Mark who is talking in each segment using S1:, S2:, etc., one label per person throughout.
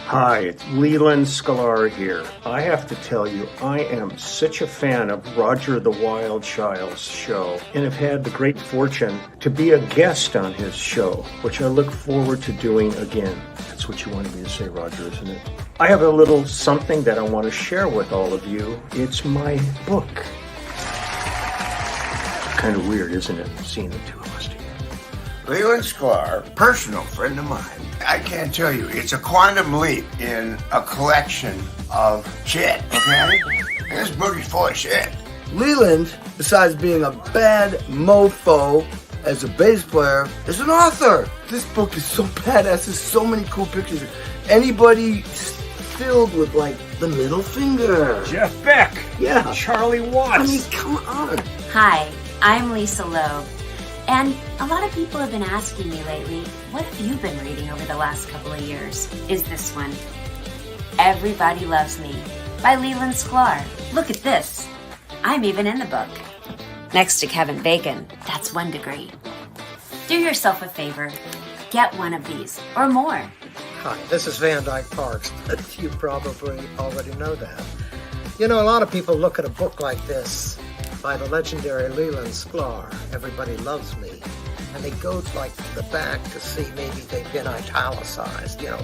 S1: Hi, it's Leland Sklar here. I have to tell you, I am such a fan of Roger the Wild Child's show and have had the great fortune to be a guest on his show, which I look forward to doing again. That's what you wanted me to say, Roger, isn't it? I have a little something that I want to share with all of you. It's my book. Kind of weird, isn't it, seeing the two of us together?
S2: Leland Sklar, personal friend of mine. I can't tell you, it's a quantum leap in a collection of shit, okay? And this book is full of shit.
S3: Leland, besides being a bad mofo as a bass player, is an author. This book is so badass. There's so many cool pictures. Anybody filled with, like, the middle finger.
S1: Jeff Beck.
S3: Yeah.
S1: Charlie Watts.
S3: I mean, come on.
S4: Hi, I'm Lisa Loeb. And a lot of people have been asking me lately, what have you been reading over the last couple of years? Is this one? Everybody Loves Me by Leland Sklar. Look at this. I'm even in the book. Next to Kevin Bacon, that's 1 degree. Do yourself a favor. Get one of these or more.
S5: Hi, this is Van Dyke Parks. You probably already know that. You know, a lot of people look at a book like this by the legendary Leland Sklar, Everybody Loves Me, and they go to, like, the back to see maybe they've been italicized, you know,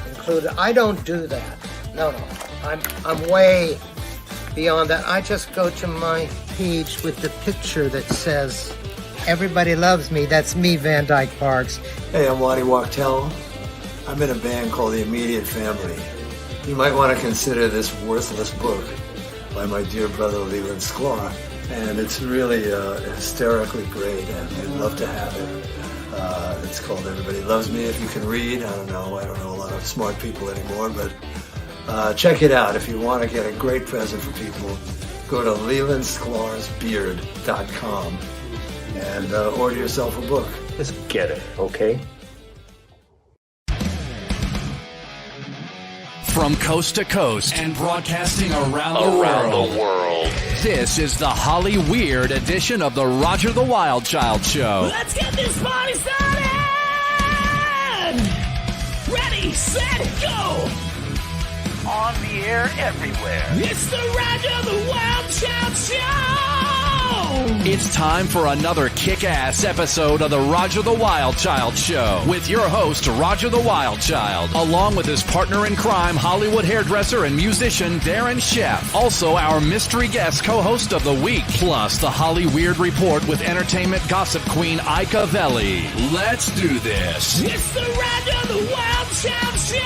S5: included. I don't do that. No. I'm way beyond that. I just go to my page with the picture that says, Everybody Loves Me. That's me, Van Dyke Parks.
S6: Hey, I'm Waddy Wachtel. I'm in a band called The Immediate Family. You might want to consider this worthless book by my dear brother Leland Sklar. And it's really hysterically great, and we'd love to have it. It's called Everybody Loves Me. If you can read, I don't know a lot of smart people anymore, but check it out. If you want to get a great present for people, go to lelandsklar'sbeard.com and order yourself a book.
S1: Just get it, okay?
S7: From coast to coast and broadcasting around the world. This is the Hollyweird edition of the Roger the Wild Child Show.
S8: Let's get this party started! Ready, set, go!
S9: On the air everywhere.
S8: It's the Roger the Wild Child Show!
S7: It's time for another kick-ass episode of the Roger the Wild Child Show with your host, Roger the Wild Child, along with his partner in crime, Hollywood hairdresser and musician, Darren Sheff. Also, our mystery guest co-host of the week, plus the Hollyweird Report with entertainment gossip queen, Ika Velli. Let's do this.
S8: It's the Roger the Wild Child Show!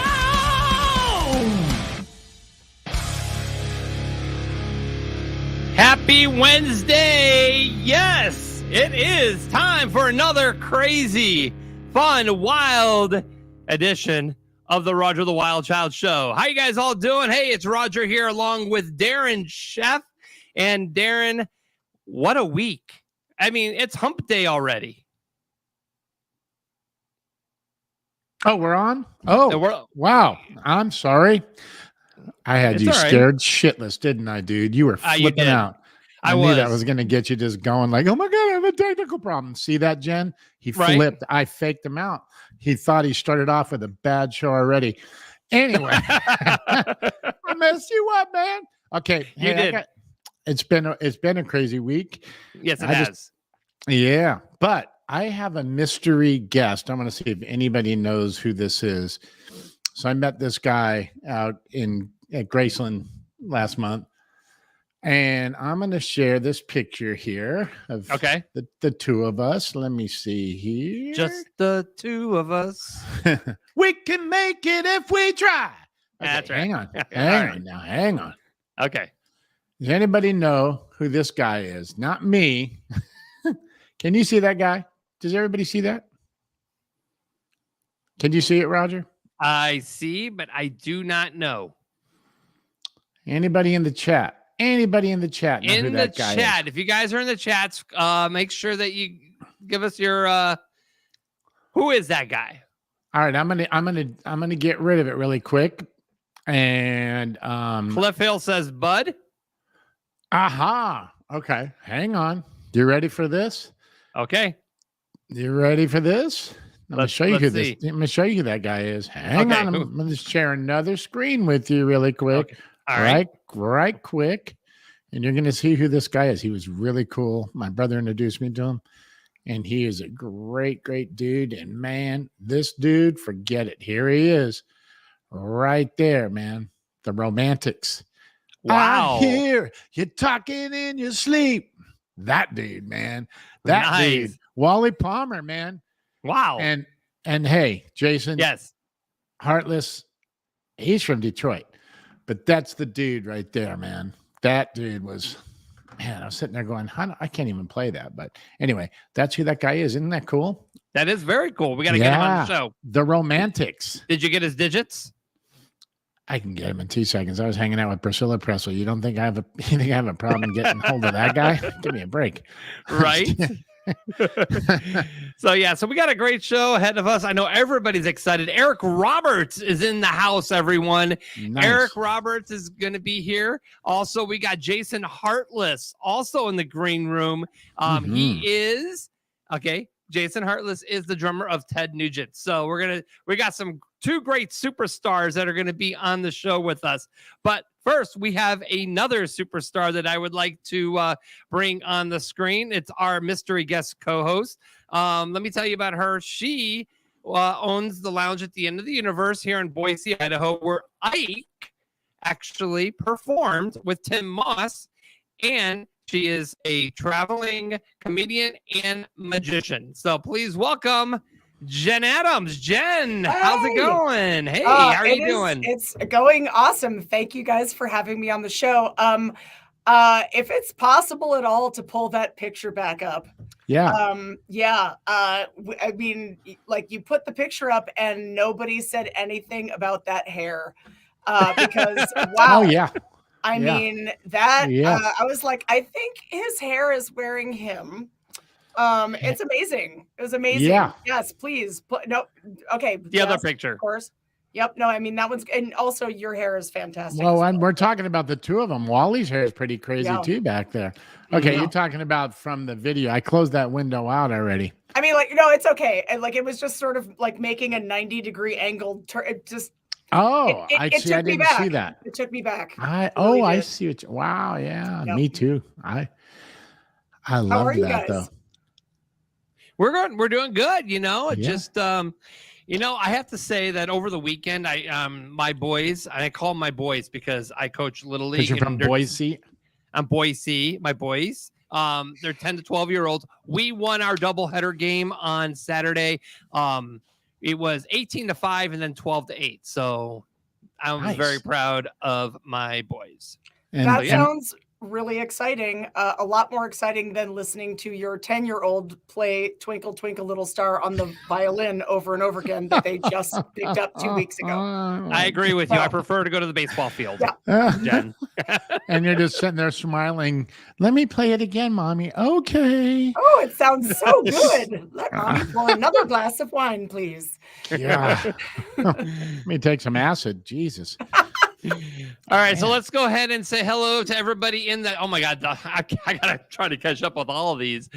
S10: Happy Wednesday! Yes, it is time for another crazy, fun, wild edition of the Roger the Wild Child Show. How you guys all doing? Hey, it's Roger here along with Darren Sheff. And Darren, what a week. I mean, it's hump day already.
S11: Oh, we're on? Oh, wow. I'm sorry. I had you scared shitless, didn't I, dude? You were flipping out. I knew that was going to get you just going like, oh my God, I have a technical problem. See that, Jen? He flipped. I faked him out. He thought he started off with a bad show already. Anyway, I messed you up, man. Okay.
S10: You did.
S11: It's been a crazy week.
S10: Yes, it has.
S11: Yeah, but I have a mystery guest. I'm going to see if anybody knows who this is. So I met this guy out at Graceland last month, and I'm going to share this picture here of the two of us. Let me see here.
S10: Just the two of us.
S11: We can make it if we try. Okay,
S10: that's right.
S11: Hang on.
S10: Okay.
S11: Does anybody know who this guy is? Not me. Can you see that guy? Does everybody see that? Can you see it, Roger?
S10: I see, but I do not know.
S11: Anybody in the chat? Anybody in the chat? Know who that guy is?
S10: If you guys are in the chats, make sure that you give us your. Who is that guy?
S11: All right, I'm gonna get rid of it really quick. And
S10: Cliff Hill says, "Bud."
S11: Aha. Okay, hang on. You ready for this?
S10: Okay.
S11: You ready for this? I'm going to show you who that guy is. Hang on. I'm going to share another screen with you really quick.
S10: Okay. All right.
S11: Right quick. And you're going to see who this guy is. He was really cool. My brother introduced me to him. And he is a great, great dude. And man, this dude, forget it. Here he is. Right there, man. The Romantics.
S10: Wow.
S11: I hear you talking in your sleep. That dude, man. That dude. Wally Palmer, man.
S10: Wow.
S11: And hey, Jason.
S10: Yes.
S11: Hartless, he's from Detroit. But that's the dude right there, man. That dude was, man, I was sitting there going, I can't even play that. But anyway, that's who that guy is. Isn't that cool?
S10: That is very cool. We got to get him on the show.
S11: The Romantics.
S10: Did you get his digits?
S11: I can get him in 2 seconds. I was hanging out with Priscilla Presley. You don't think I have a problem getting hold of that guy? Give me a break.
S10: Right. So we got a great show ahead of us. I know everybody's excited. Eric Roberts is in the house, everyone. Nice. Eric Roberts is going to be here. Also, we got Jason Hartless also in the green room. He is Jason Hartless is the drummer of Ted Nugent. So we got two great superstars that are going to be on the show with us. But first, we have another superstar that I would like to bring on the screen. It's our mystery guest co-host. Let me tell you about her. She owns the Lounge at the End of the Universe here in Boise, Idaho, where Ike actually performed with Tim Moss, and she is a traveling comedian and magician. So please welcome Jen Adams. Jen, how's it going? Hey, how are you doing?
S12: It's going awesome. Thank you guys for having me on the show. If it's possible at all to pull that picture back up.
S11: Yeah.
S12: I mean, like, you put the picture up and nobody said anything about that hair. Because wow.
S11: Oh yeah.
S12: I mean, that I was like, I think his hair is wearing him. It's amazing. It was amazing.
S11: Yeah.
S12: Yes, please. No. Okay.
S10: The other picture.
S12: Of course. Yep. No, I mean, that one's, and also your hair is fantastic.
S11: Well, and we're talking about the two of them. Wally's hair is pretty crazy too back there. Okay. You're talking about from the video. I closed that window out already.
S12: I mean, like, no, it's okay. And like, it was just sort of like making a 90-degree angle turn. It just,
S11: I see. I didn't see that.
S12: It took me back.
S11: I see it. Wow. Yeah. Yep. Me too. I love that though.
S10: We're doing good. Just, I have to say that over the weekend, my boys, and I call them my boys because I coach Little League.
S11: You're from Boise?
S10: I'm Boise, my boys. They're 10 to 12-year-olds. We won our doubleheader game on Saturday. It was 18-5 and then 12-8. So I was very proud of my boys.
S12: That sounds really exciting. A lot more exciting than listening to your 10-year-old play Twinkle, Twinkle, Little Star on the violin over and over again that they just picked up 2 weeks ago.
S10: I agree with you. I prefer to go to the baseball field.
S12: Yeah.
S10: Jen.
S11: And you're just sitting there smiling. Let me play it again, Mommy. Okay.
S12: Oh, it sounds so good. Let Mommy pour another glass of wine, please.
S11: Yeah. Let me take some acid. Jesus.
S10: All right, so let's go ahead and say hello to everybody in the. Oh my God, I gotta try to catch up with all of these.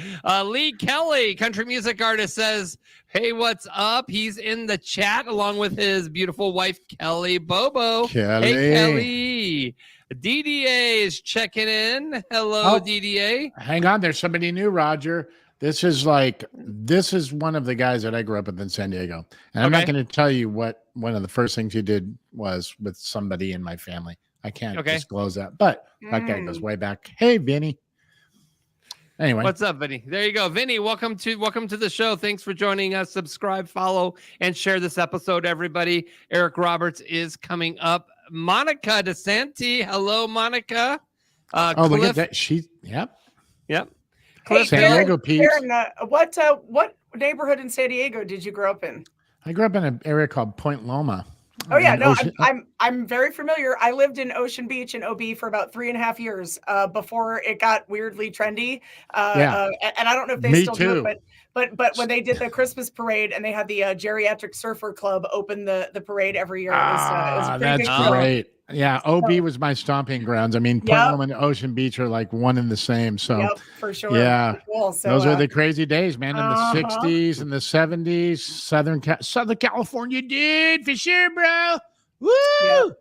S10: Lee Kelly, country music artist, says, "Hey, what's up?" He's in the chat along with his beautiful wife Kelly Bobo.
S11: Kelly.
S10: Hey, Kelly. DDA is checking in. Hello, DDA.
S11: Hang on, there's somebody new, Roger. This is one of the guys that I grew up with in San Diego. And I'm not going to tell you what one of the first things you did was with somebody in my family. I can't disclose that, but that guy goes way back. Hey, Vinny. Anyway.
S10: What's up, Vinny? There you go. Vinny, welcome to the show. Thanks for joining us. Subscribe, follow, and share this episode, everybody. Eric Roberts is coming up. Monica DeSanti. Hello, Monica.
S11: Look at that.
S10: Yep.
S12: Hey,
S11: San Diego, Pete.
S12: What neighborhood in San Diego did you grow up in?
S11: I grew up in an area called Point Loma.
S12: Oh yeah, no, I'm very familiar. I lived in Ocean Beach in OB for about 3.5 years before it got weirdly trendy. And I don't know if they still do it, but when they did the Christmas parade and they had the Geriatric Surfer Club open the parade every year, it was a pretty big deal.
S11: Great. Yeah, OB was my stomping grounds. I mean, Palm and Ocean Beach are like one and the same. So,
S12: for sure.
S11: Yeah,
S12: cool. So,
S11: those are the crazy days, man. In the 60s and the 70s, Southern California, dude, for sure, bro. Woo!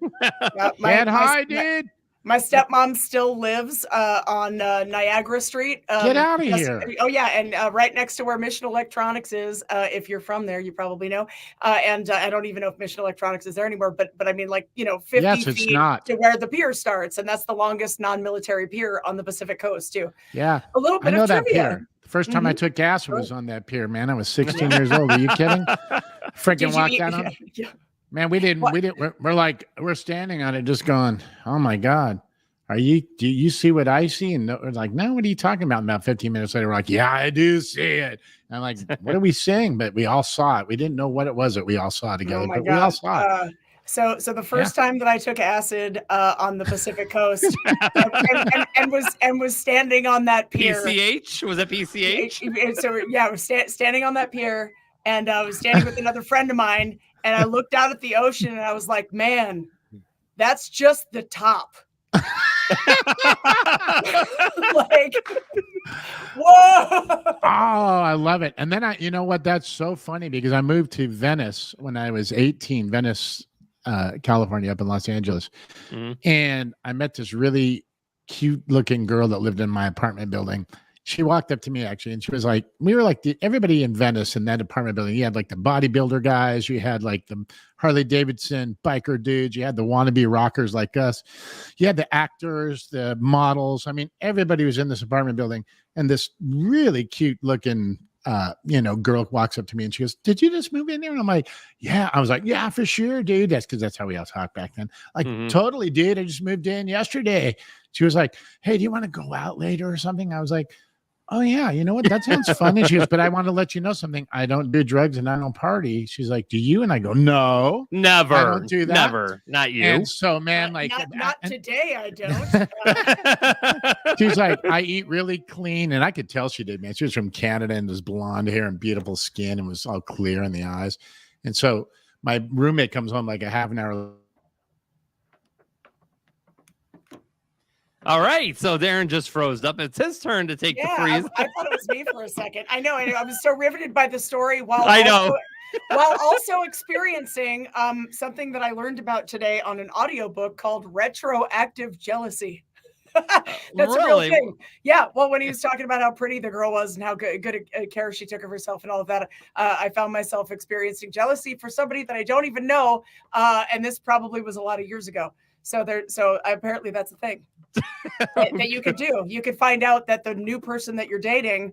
S11: Get high, dude.
S12: My stepmom still lives on Niagara Street.
S11: Get out of here.
S12: Oh, yeah. And right next to where Mission Electronics is. If you're from there, you probably know. And I don't even know if Mission Electronics is there anymore. But I mean, 50 feet to where the pier starts. And that's the longest non-military pier on the Pacific coast, too.
S11: Yeah.
S12: A little bit of trivia.
S11: Pier. The first time I took acid was on that pier, man. I was 16 years old. Are you kidding? Freaking walked out on it. Man, we didn't. We're standing on it, just going, "Oh my God, do you see what I see?" And we're like, "No, what are you talking about?" And about 15 minutes later, we're like, "Yeah, I do see it." And I'm like, "What are we saying?" But we all saw it. We didn't know what it was that we all saw together, but we all saw it.
S12: So the first time that I took acid on the Pacific Coast and was standing on that pier.
S10: PCH? Was it PCH?
S12: So I was standing on that pier, and I was standing with another friend of mine. And I looked out at the ocean and I was like, man, that's just the top. Whoa.
S11: Oh, I love it. And then you know what? That's so funny because I moved to Venice when I was 18, Venice, California, up in Los Angeles. Mm-hmm. And I met this really cute looking girl that lived in my apartment building. She walked up to me actually, and she was like, we were like everybody in Venice in that apartment building. You had like the bodybuilder guys, you had like the Harley Davidson biker dudes, you had the wannabe rockers like us, you had the actors, the models. I mean, everybody was in this apartment building, and this really cute looking girl walks up to me and she goes, "Did you just move in there?" And I'm like, "Yeah." I was like, "Yeah, for sure, dude." That's because that's how we all talked back then. Like, totally, dude. I just moved in yesterday. She was like, "Hey, do you want to go out later or something?" I was like, "Oh yeah, you know what? That sounds fun." And she goes, "But I want to let you know something. I don't do drugs and I don't party." She's like, "Do you?" And I go, "No,
S10: never.
S11: I don't do that.
S10: Never. Not you."
S11: And so, man, like,
S12: not today. I don't.
S11: She's like, "I eat really clean," and I could tell she did, man. She was from Canada and was blonde hair and beautiful skin and was all clear in the eyes. And so my roommate comes home like a half an hour.
S10: All right, so Darren just froze up. It's his turn to take the freeze.
S12: I thought it was me for a second. I know. I was so riveted by the story while also experiencing something that I learned about today on an audiobook called Retroactive Jealousy. That's a real thing. Yeah. Well, when he was talking about how pretty the girl was and how good a care she took of herself and all of that, I found myself experiencing jealousy for somebody that I don't even know. And this probably was a lot of years ago. So apparently that's a thing. that you could do. You could find out that the new person that you're dating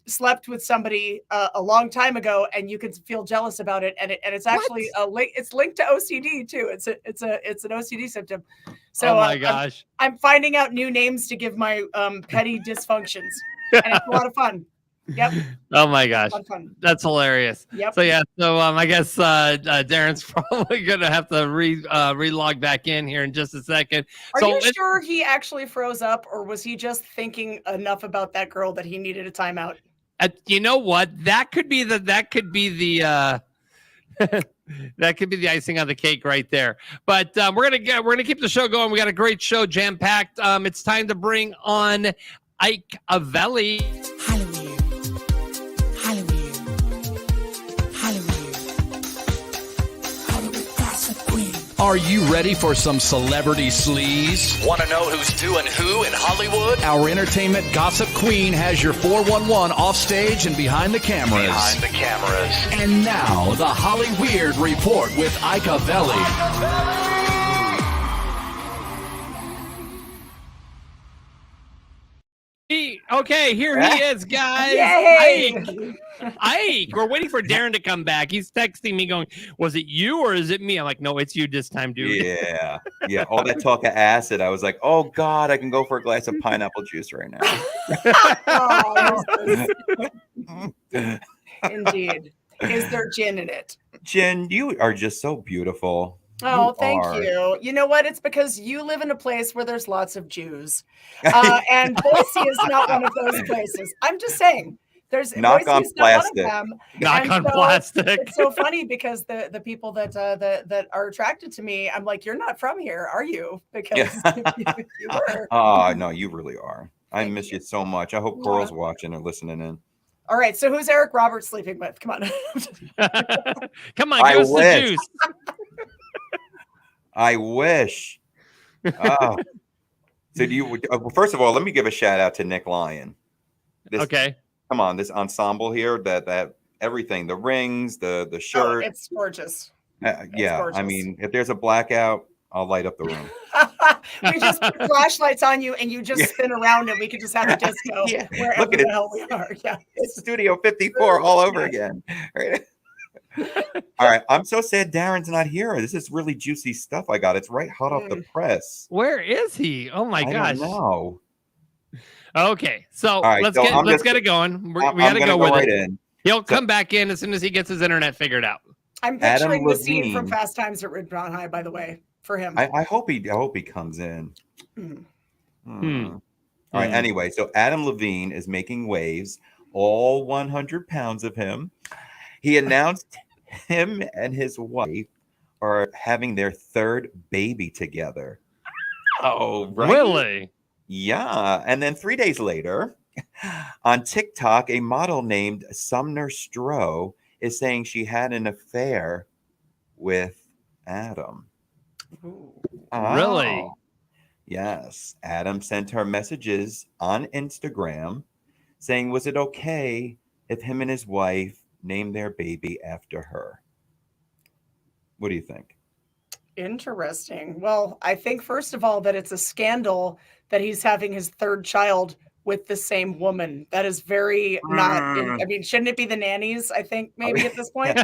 S12: slept with somebody a long time ago, and you can feel jealous about it. And it's actually it's linked to OCD too. It's an OCD symptom. So
S10: oh my gosh,
S12: I'm finding out new names to give my petty dysfunctions, and it's a lot of fun. Yep.
S10: Oh my gosh, that's hilarious.
S12: Yep.
S10: So yeah, I guess Darren's probably gonna have to relog back in here in just a second.
S12: Are you sure he actually froze up, or was he just thinking enough about that girl that he needed a timeout?
S10: You know what? That could be the that could be the icing on the cake right there. But we're gonna keep the show going. We got a great show, jam packed. It's time to bring on Ike Avelli.
S7: Are you ready for some celebrity sleaze?
S9: Want to know who's doing who in Hollywood?
S7: Our entertainment gossip queen has your 411 off stage and behind the cameras.
S9: Behind the cameras.
S7: And now, the Hollyweird Report with Ike Avelli.
S10: Okay, here he is, guys. Yay! Ike, we're waiting for Darren to come back. He's texting me going, "Was it you or is it me?" I'm like, "No, it's you this time, dude."
S13: Yeah. All that talk of acid, I was like, "Oh God, I can go for a glass of pineapple juice right
S12: now." Indeed. Is there gin in it?
S13: Jen, you are just so beautiful.
S12: Oh, thank you. You know what? It's because you live in a place where there's lots of Jews. And Boise is not one of those places. I'm just saying. There's
S13: knock on plastic.
S10: Knock on plastic.
S12: It's so funny because the people that are attracted to me, I'm like, you're not from here, are you? Because you were.
S13: Oh no, you really are. I miss you so much. I hope Coral's watching or listening in.
S12: All right, so who's Eric Roberts sleeping with? Come on.
S10: Come on, give us the juice.
S13: I wish. Oh. So do you? First of all, let me give a shout out to Nick Lyon.
S10: Okay.
S13: Come on, this ensemble here, that everything, the rings, the shirt.
S12: Oh, it's gorgeous.
S13: Yeah, gorgeous. I mean, if there's a blackout, I'll light up the room.
S12: We just put flashlights on you and you just spin around and we can just have a disco wherever the hell we are. Yeah.
S13: It's Studio 54 all over again. Right? All right. I'm so sad Darren's not here. This is really juicy stuff I got. It's right hot off the press.
S10: Where is he? Oh my gosh.
S13: No.
S10: Okay. So let's get it going. We gotta go with
S13: right
S10: it.
S13: In.
S10: He'll come back in as soon as he gets his internet figured out.
S12: I'm picturing the scene from Fast Times at Ridgemont High, by the way, for him.
S13: I hope he comes in. All right. Anyway, so Adam Levine is making waves, all 100 pounds of him. He announced him and his wife are having their third baby together. Oh, right.
S10: Really?
S13: Yeah. And then 3 days later, on TikTok, a model named Sumner Stroh is saying she had an affair with Adam.
S10: Really?
S13: Yes. Adam sent her messages on Instagram saying, was it okay if him and his wife named their baby after her? What do you think?
S12: Interesting. Well, I think, first of all, that it's a scandal that he's having his third child with the same woman. That is very I mean, shouldn't it be the nannies? I think maybe at this point.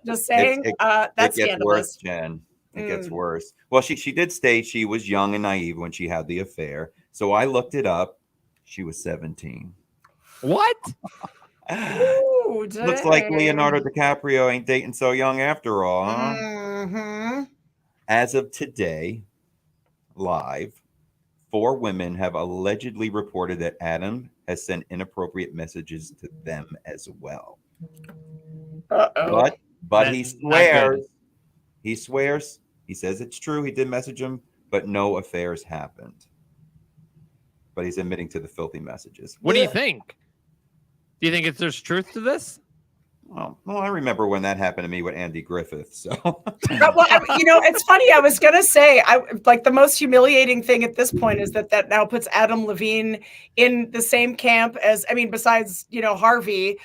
S12: Just saying. That's
S13: it gets
S12: scandalous.
S13: worse, Jen. It gets worse. Well, she did state she was young and naive when she had the affair. So I looked it up. She was 17.
S10: What?
S12: Ooh,
S13: looks like Leonardo DiCaprio ain't dating so young after all. Huh?
S12: Mm-hmm.
S13: As of today, live, 4 women have allegedly reported that Adam has sent inappropriate messages to them as well. But he swears. He swears. He says it's true. He did message him, but no affairs happened. But he's admitting to the filthy messages.
S10: What do you think? Do you think there's truth to this?
S13: Well, I remember when that happened to me with Andy Griffith. So,
S12: well, it's funny. I was gonna say, the most humiliating thing at this point is that now puts Adam Levine in the same camp as, besides Harvey,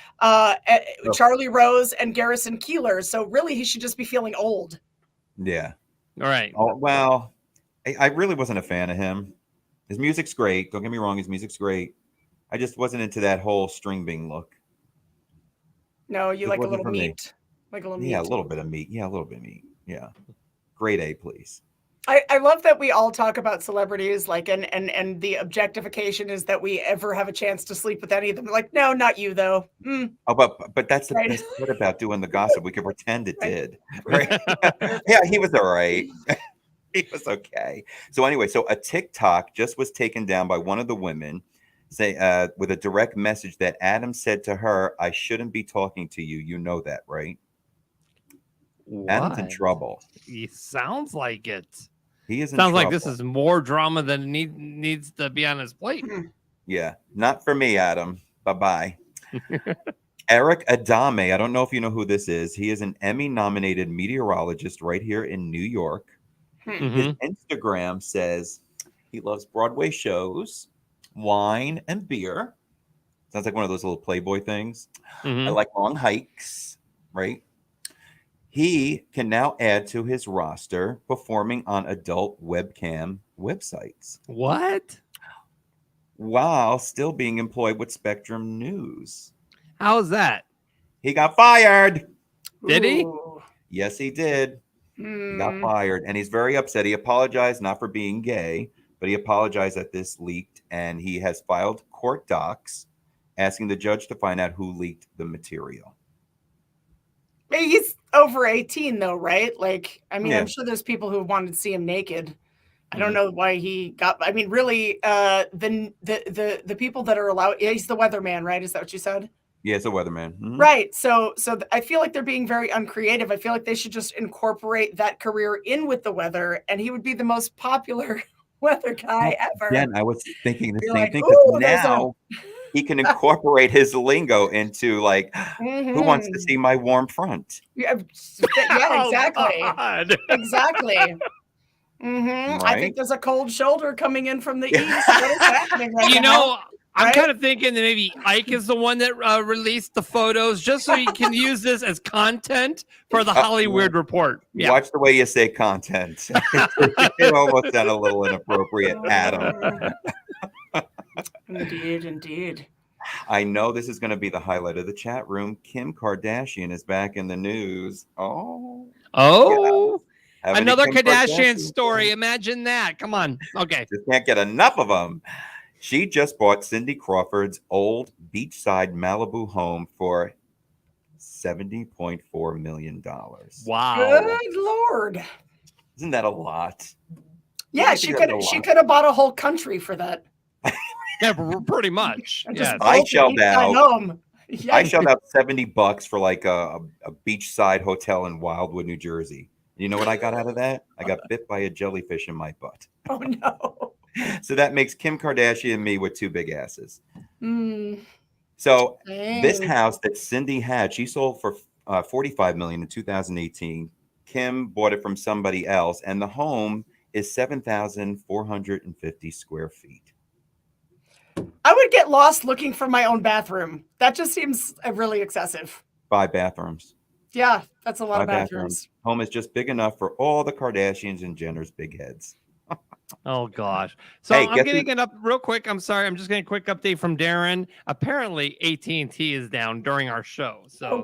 S12: Charlie Rose, and Garrison Keillor. So really, he should just be feeling old.
S13: Yeah.
S10: All right.
S13: Oh, well, I really wasn't a fan of him. His music's great. Don't get me wrong. His music's great. I just wasn't into that whole string bean look.
S12: No, you like a little meat. Like a little meat.
S13: Yeah, a little bit of meat. Yeah, a little bit of meat. Yeah. Grade A, please.
S12: I love that we all talk about celebrities, and the objectification is that we ever have a chance to sleep with any of them. Like, no, not you though.
S13: Oh, but that's the best part about doing the gossip. We can pretend it did. Right? Yeah, he was all right. He was okay. So anyway, a TikTok just was taken down by one of the women, with a direct message that Adam said to her, "I shouldn't be talking to you. You know that, right?" What? Adam's in trouble.
S10: He sounds like it.
S13: He is.
S10: Sounds like this is more drama than needs to be on his plate.
S13: Yeah, not for me, Adam. Bye-bye. Eric Adame. I don't know if you know who this is. He is an Emmy-nominated meteorologist right here in New York. His Instagram says he loves Broadway shows, wine, and beer. Sounds like one of those little Playboy things. I like long hikes, right? He can now add to his roster performing on adult webcam websites.
S10: What?
S13: While still being employed with Spectrum News.
S10: How's that?
S13: He got fired.
S10: Did he?
S13: Yes, he did. He got fired. And he's very upset. He apologized not for being gay, but he apologized that this leaked. And he has filed court docs asking the judge to find out who leaked the material.
S12: He's over 18 though, right? I'm sure there's people who wanted to see him naked. I don't know why he got. I mean, really, the people that are allowed. He's the weatherman, right? Is that what you said?
S13: Yeah, it's a weatherman. Mm-hmm.
S12: Right. So I feel like they're being very uncreative. I feel like they should just incorporate that career in with the weather, and he would be the most popular weather guy ever.
S13: Yeah, I was thinking the same thing, because now he can incorporate his lingo into like, who wants to see my warm front?
S12: Yeah, exactly. Exactly. Right? I think there's a cold shoulder coming in from the east. What is happening right now?
S10: I'm kind of thinking that maybe Ike is the one that released the photos just so he can use this as content for the Hollyweird report. Yeah.
S13: Watch the way you say content. It almost sounded a little inappropriate, Adam.
S12: Indeed.
S13: I know this is going to be the highlight of the chat room. Kim Kardashian is back in the news. Oh.
S10: Yeah. Another Kardashian story. Imagine that. Come on. Okay.
S13: Just can't get enough of them. She just bought Cindy Crawford's old beachside Malibu home for $70.4 million.
S10: Wow.
S12: Good Lord.
S13: Isn't that a lot?
S12: Yeah, she could have bought a whole country for that.
S10: Yeah, pretty much. Yes.
S13: I shelled out $70 for like a beachside hotel in Wildwood, New Jersey. You know what I got out of that? I got bit by a jellyfish in my butt.
S12: Oh no.
S13: So that makes Kim Kardashian and me with two big asses. So this house that Cindy had, she sold for $45 million in 2018. Kim bought it from somebody else, and the home is 7,450 square feet.
S12: I would get lost looking for my own bathroom. That just seems really excessive.
S13: 5 bathrooms.
S12: Yeah, that's a lot of bathrooms.
S13: Home is just big enough for all the Kardashians and Jenner's big heads.
S10: Oh gosh. So hey, I'm getting it up real quick. I'm sorry. I'm just getting a quick update from Darren. Apparently AT&T is down during our show. So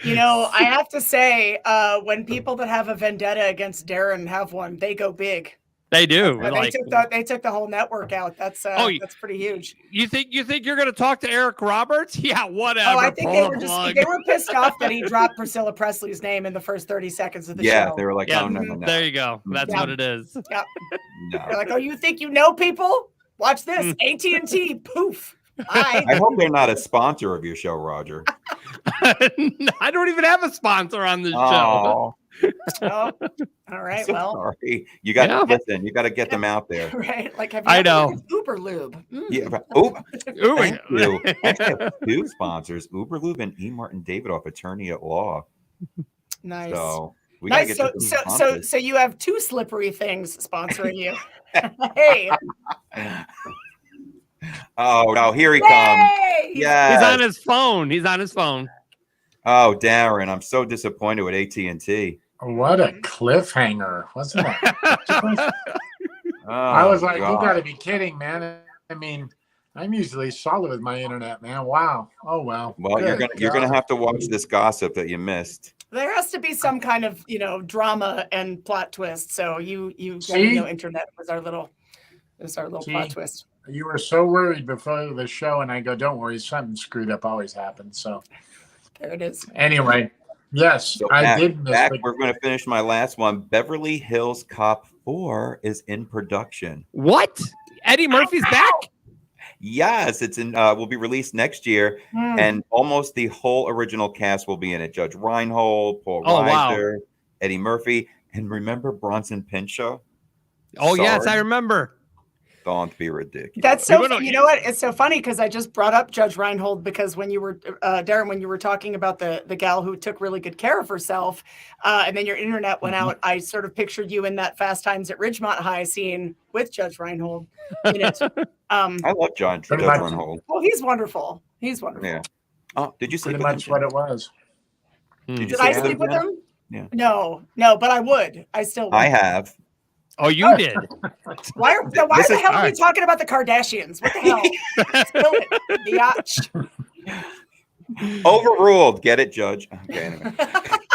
S12: you know, I have to say, when people that have a vendetta against Darren have one, they go big.
S10: They do.
S12: They took the whole network out. That's pretty huge.
S10: You think you're going to talk to Eric Roberts? Yeah, whatever.
S12: Oh, I think they were pissed off that he dropped Priscilla Presley's name in the first 30 seconds of the show.
S13: Yeah, they were like, oh no.
S10: There you go. That's what it is.
S12: Yeah. No. They're like, oh, you think you know people? Watch this. AT&T. Poof.
S13: I hope they're not a sponsor of your show, Roger.
S10: I don't even have a sponsor on this show.
S12: Oh, all right.
S13: So sorry. You got to listen. You got to get them out there.
S12: Right. Like, have you ever heard of Uber Lube?
S13: Yeah. Thank you. I have 2 sponsors, Uber Lube and E. Martin Davidoff, attorney at law.
S12: Nice.
S13: So we
S12: nice. So you have 2 slippery things sponsoring you. Hey.
S13: Oh no! Here he comes.
S10: Yeah, he's on his phone.
S13: Oh, Darren, I'm so disappointed with AT&T.
S11: What a cliffhanger, wasn't it? I was like, you got to be kidding, man. I mean, I'm usually solid with my internet, man. Wow. Oh well.
S13: Well, you're gonna have to watch this gossip that you missed.
S12: There has to be some kind of drama and plot twist. So you internet was our little plot twist.
S11: You were so worried before the show, and I go, don't worry, something screwed up always happens. So
S12: there it is.
S11: Anyway, yes, so I did miss it.
S13: We're going to finish my last one. Beverly Hills Cop 4 is in production.
S10: What? Eddie Murphy's back?
S13: Yes, it's in. Will be released next year, and almost the whole original cast will be in it. Judge Reinhold, Paul Reiser, Eddie Murphy, and remember Bronson Pinchot?
S10: Oh yes, I remember.
S13: Don't be ridiculous.
S12: That's so. You know what? It's so funny because I just brought up Judge Reinhold because when you were Darren, when you were talking about the gal who took really good care of herself, and then your internet went out, I sort of pictured you in that Fast Times at Ridgemont High scene with Judge Reinhold in it.
S13: I love Judge Reinhold.
S12: Well, he's wonderful. He's wonderful.
S13: Yeah. Oh, did you sleep
S11: with him? What it was?
S12: Did I sleep with him?
S13: Yeah.
S12: No, but I would. I still would.
S13: I have.
S10: Oh, you did.
S12: Why the hell are we talking about the Kardashians? What the hell? Spill it. Biatch.
S13: Overruled. Get it, Judge. Okay, anyway.
S10: All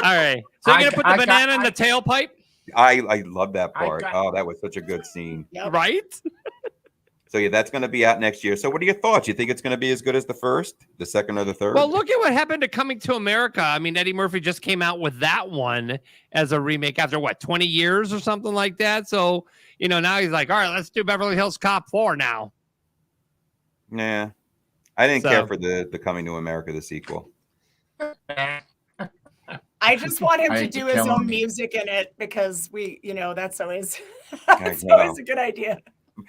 S10: right. So you're going to put the banana in the tailpipe?
S13: I love that part. That was such a good scene.
S12: Yep.
S10: Right?
S13: So yeah, that's going to be out next year. So what are your thoughts? You think it's going to be as good as the first, the second, or the third?
S10: Well, look at what happened to Coming to America. I mean, Eddie Murphy just came out with that one as a remake after 20 years or something like that. So, now he's like, all right, let's do Beverly Hills Cop 4 now.
S13: Yeah. I didn't care for the Coming to America, the sequel.
S12: I just want him to do his own music in it because that's always a good idea.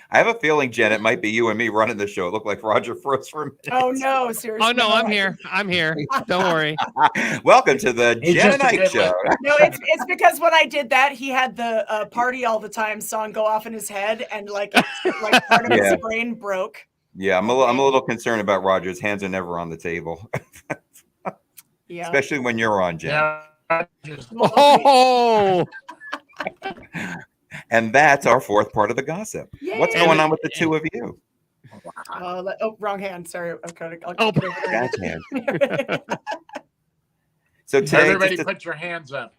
S13: I have a feeling, Jen, it might be you and me running the show. It looked like Roger froze for a minute.
S12: Oh, no, seriously.
S10: Oh, no, I'm here. Don't worry.
S13: Welcome to the Jen and Ike Show.
S12: No, it's because when I did that, he had the Party All the Time song go off in his head and part of his brain broke.
S13: Yeah, I'm a little concerned about Roger. His hands are never on the table.
S12: Yeah.
S13: Especially when you're on, Jen.
S11: Yeah.
S10: Oh!
S13: And that's our fourth part of the gossip.
S12: Yay.
S13: What's going on with the two of you?
S12: Wrong hand. Sorry.
S13: That hand. So today,
S11: everybody put your hands up.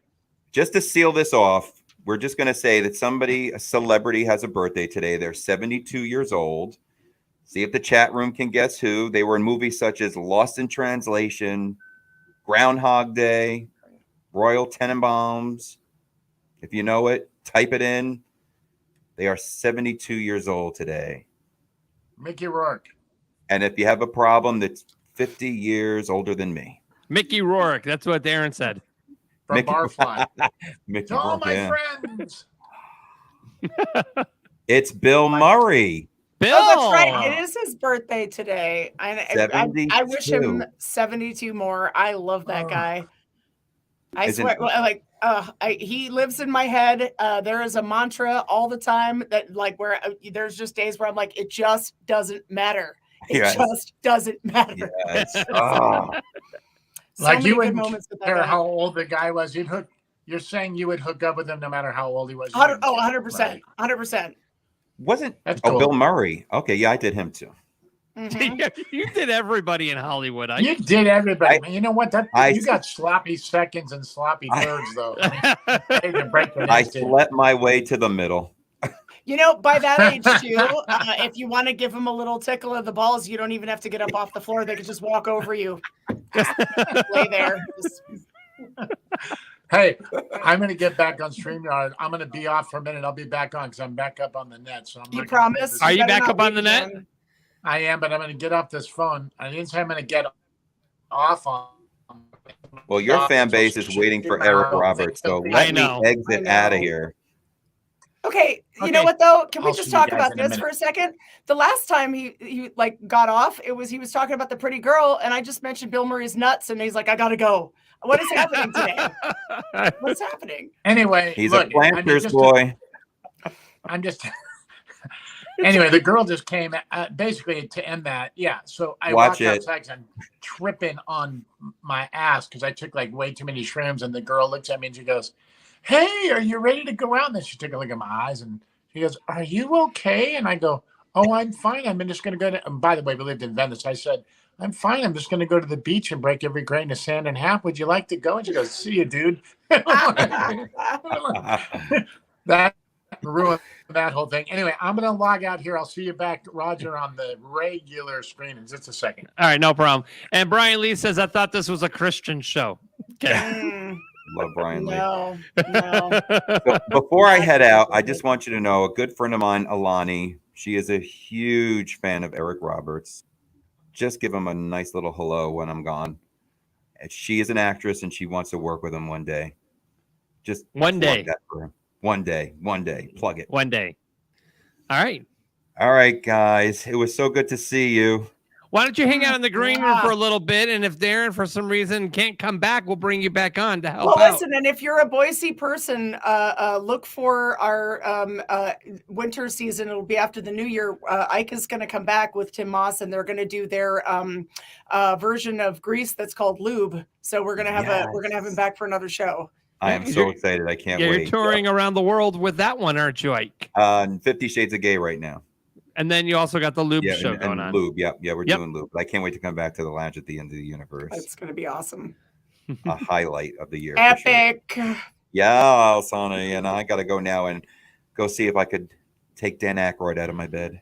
S13: Just to seal this off, we're just going to say that a celebrity has a birthday today. They're 72 years old. See if the chat room can guess who. They were in movies such as Lost in Translation, Groundhog Day, Royal Tenenbaums. If you know it, type it in. They are 72 years old today.
S11: Mickey Rourke.
S13: And if you have a problem, that's 50 years older than me.
S10: Mickey Rourke. That's what Darren said.
S11: From Barfly.
S13: Mickey
S11: To all
S13: Rourke,
S11: my friends.
S13: It's Bill Murray.
S10: Bill.
S12: Oh, that's right. It is his birthday today. I wish him 72 more. I love that guy. I swear, he lives in my head. There is a mantra all the time that where there's just days where I'm like, it just doesn't matter. It just doesn't matter.
S13: Yes. Oh.
S11: You wouldn't care how old the guy was. You're saying you would hook up with him no matter how old he was.
S12: 100%. 100%.
S13: Wasn't
S11: cool.
S13: Bill Murray? Okay, yeah, I did him too.
S12: Mm-hmm.
S10: You did everybody in Hollywood.
S11: You did everybody. You know what? You got sloppy seconds and sloppy thirds, though.
S13: I slept my way to the middle.
S12: By that age, too, if you want to give them a little tickle of the balls, you don't even have to get up off the floor. They can just walk over you. Just lay there.
S11: Hey, I'm going to get back on StreamYard. I'm going to be off for a minute. I'll be back on because I'm back up on the net. So
S12: you promise?
S10: Are you back up on the net?
S11: I am, but I'm going to get off this phone. I didn't say I'm going to get off on.
S13: Well, your fan base is waiting for Eric Roberts, so let me exit out of here.
S12: Okay, you know what though? Can we just talk about this for a second? The last time he got off, he was talking about the pretty girl, and I just mentioned Bill Murray's nuts, and he's like, I gotta go. What is happening today? What's happening?
S11: Anyway,
S13: he's a Planters boy.
S11: Anyway, the girl just came basically to end that. Yeah, so I walked outside because I'm tripping on my ass because I took way too many shrooms, and the girl looks at me and she goes, "Hey, are you ready to go out?" And then she took a look at my eyes and she goes, "Are you okay?" And I go, "Oh, I'm fine. I'm just going to go to," and by the way, we lived in Venice. I said, "I'm fine. I'm just going to go to the beach and break every grain of sand in half. Would you like to go?" And she goes, "See you, dude." That ruined that whole thing. Anyway, I'm going to log out here. I'll see you back, Roger, on the regular screen in just a second.
S10: All right, no problem. And Brian Lee says, I thought this was a Christian show. Okay.
S13: Love Brian Lee.
S12: No.
S13: So before I head out, I just want you to know a good friend of mine, Alani, she is a huge fan of Eric Roberts. Just give him a nice little hello when I'm gone. She is an actress and she wants to work with him one day. Just
S10: one day.
S13: That for him. One day. Plug it.
S10: One day. All
S13: right, guys. It was so good to see you.
S10: Why don't you hang out in the green room for a little bit? And if Darren, for some reason, can't come back, we'll bring you back on to help out.
S12: Well, listen, and if you're a Boise person, look for our winter season. It'll be after the new year. Ike is going to come back with Tim Moss, and they're going to do their version of Grease that's called Lube. So we're going to have him back for another show.
S13: I am so excited. I can't wait.
S10: You're touring around the world with that one, aren't you, Ike?
S13: 50 Shades of Gay right now.
S10: And then you also got the Lube show going on.
S13: Lube, yeah, we're doing Lube. I can't wait to come back to the lounge at the end of the universe.
S12: It's going to be awesome.
S13: A highlight of the year.
S12: Epic.
S13: Sure. Yeah, Sonny, and I got to go now and go see if I could take Dan Aykroyd out of my bed.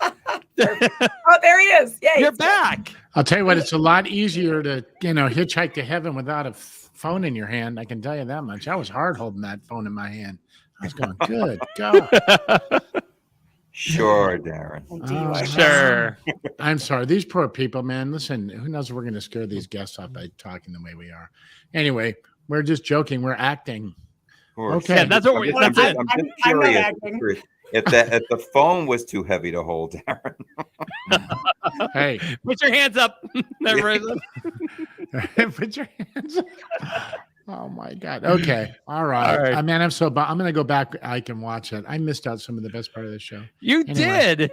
S12: Oh, there he is. Yeah,
S10: you're back.
S11: I'll tell you what, it's a lot easier to, hitchhike to heaven without a phone in your hand. I can tell you that much. I was hard holding that phone in my hand. I was going, good God.
S13: Sure, Darren.
S10: Sure.
S11: I'm sorry. These poor people, man. Listen, who knows if we're going to scare these guests off by talking the way we are. Anyway, we're just joking. We're acting.
S10: Okay. Yeah, that's what
S13: I'm just curious. If the phone was too heavy to hold, Darren.
S11: Hey.
S10: Put your hands up.
S11: Put your hands up. Oh my God. Okay. All right. I mean, I'm going to go back. I can watch it. I missed out some of the best part of the show.
S10: You did.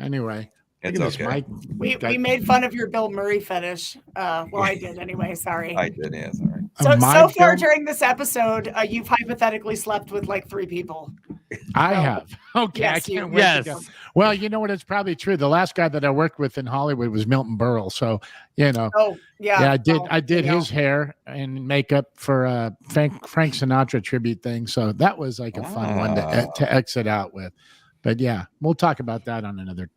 S11: Anyway.
S13: It's okay.
S12: We made fun of your Bill Murray fetish. Well, I did anyway. Sorry.
S13: I did. Yeah. Sorry.
S12: So far during this episode, you've hypothetically slept with like 3 people.
S11: I have. Okay.
S12: Yes,
S11: I can't wait to go. Well, you know what? It's probably true. The last guy that I worked with in Hollywood was Milton Berle. So,
S12: Oh, yeah.
S11: Yeah, I did his hair and makeup for a Frank Sinatra tribute thing. So that was like a fun one to exit out with. But yeah, we'll talk about that on another.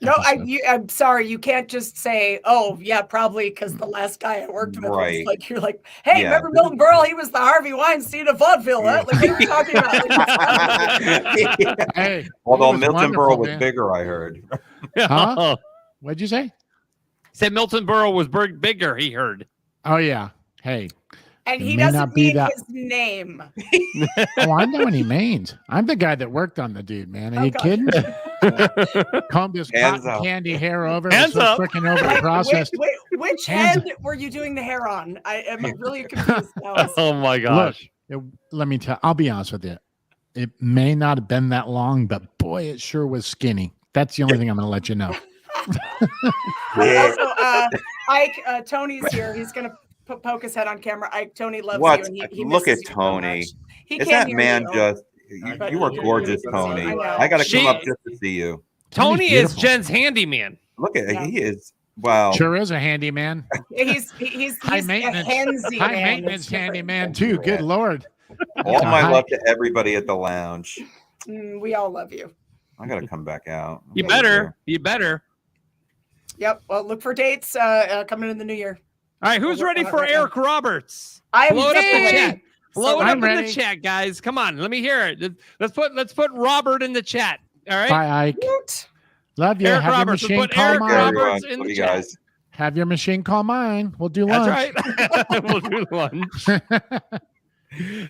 S12: No, I'm sorry. You can't just say, "Oh, yeah, probably," because the last guy I worked with was like, "You're like, hey, remember Milton Berle? He was the Harvey Weinstein of vaudeville, huh? Like, what are you talking
S11: about?" Hey,
S13: although Milton Berle was bigger, I heard.
S11: Huh? What'd you say?
S10: Said Milton Berle was bigger. He heard.
S11: Oh yeah. Hey.
S12: And he doesn't need his name.
S11: Oh, I know what he means. I'm the guy that worked on the dude, man. Are you kidding? Combed his cotton candy hair over.
S10: Hands up.
S11: Freaking over the process.
S12: Which head were you doing the hair on? I am really confused now.
S10: Oh my gosh.
S11: Look, let me I'll be honest with you. It may not have been that long, but boy, it sure was skinny. That's the only thing I'm going to let you know.
S12: Also, Ike, Tony's here. He's going to poke his head on camera. Tony loves you. And he
S13: look at
S12: misses you
S13: Tony.
S12: so much.
S13: Is that man just? You are gorgeous, Tony. I got to come up just to see you.
S10: Tony is Jen's handyman.
S13: Look at he is. Wow.
S11: Sure is a handyman.
S12: He's
S11: high maintenance handyman too. Good Lord.
S13: All my love to everybody at the lounge.
S12: We all love you.
S13: I got to come back out.
S10: You better.
S12: Yep. Well, look for dates coming in the new year.
S10: All right, who's ready for Eric Roberts?
S12: I'm
S10: Blow it up in the chat. Blow it up
S11: ready.
S10: in the chat, guys. Come on, let me hear it. Let's put Robert in the chat. All right.
S11: Bye, Ike. Love you.
S10: Eric
S11: Have
S10: Roberts.
S11: your machine
S10: Put
S11: call
S10: Eric
S11: mine.
S10: Roberts in the chat.
S13: Guys.
S11: Have your machine call mine. We'll do lunch.
S10: That's right. We'll do lunch.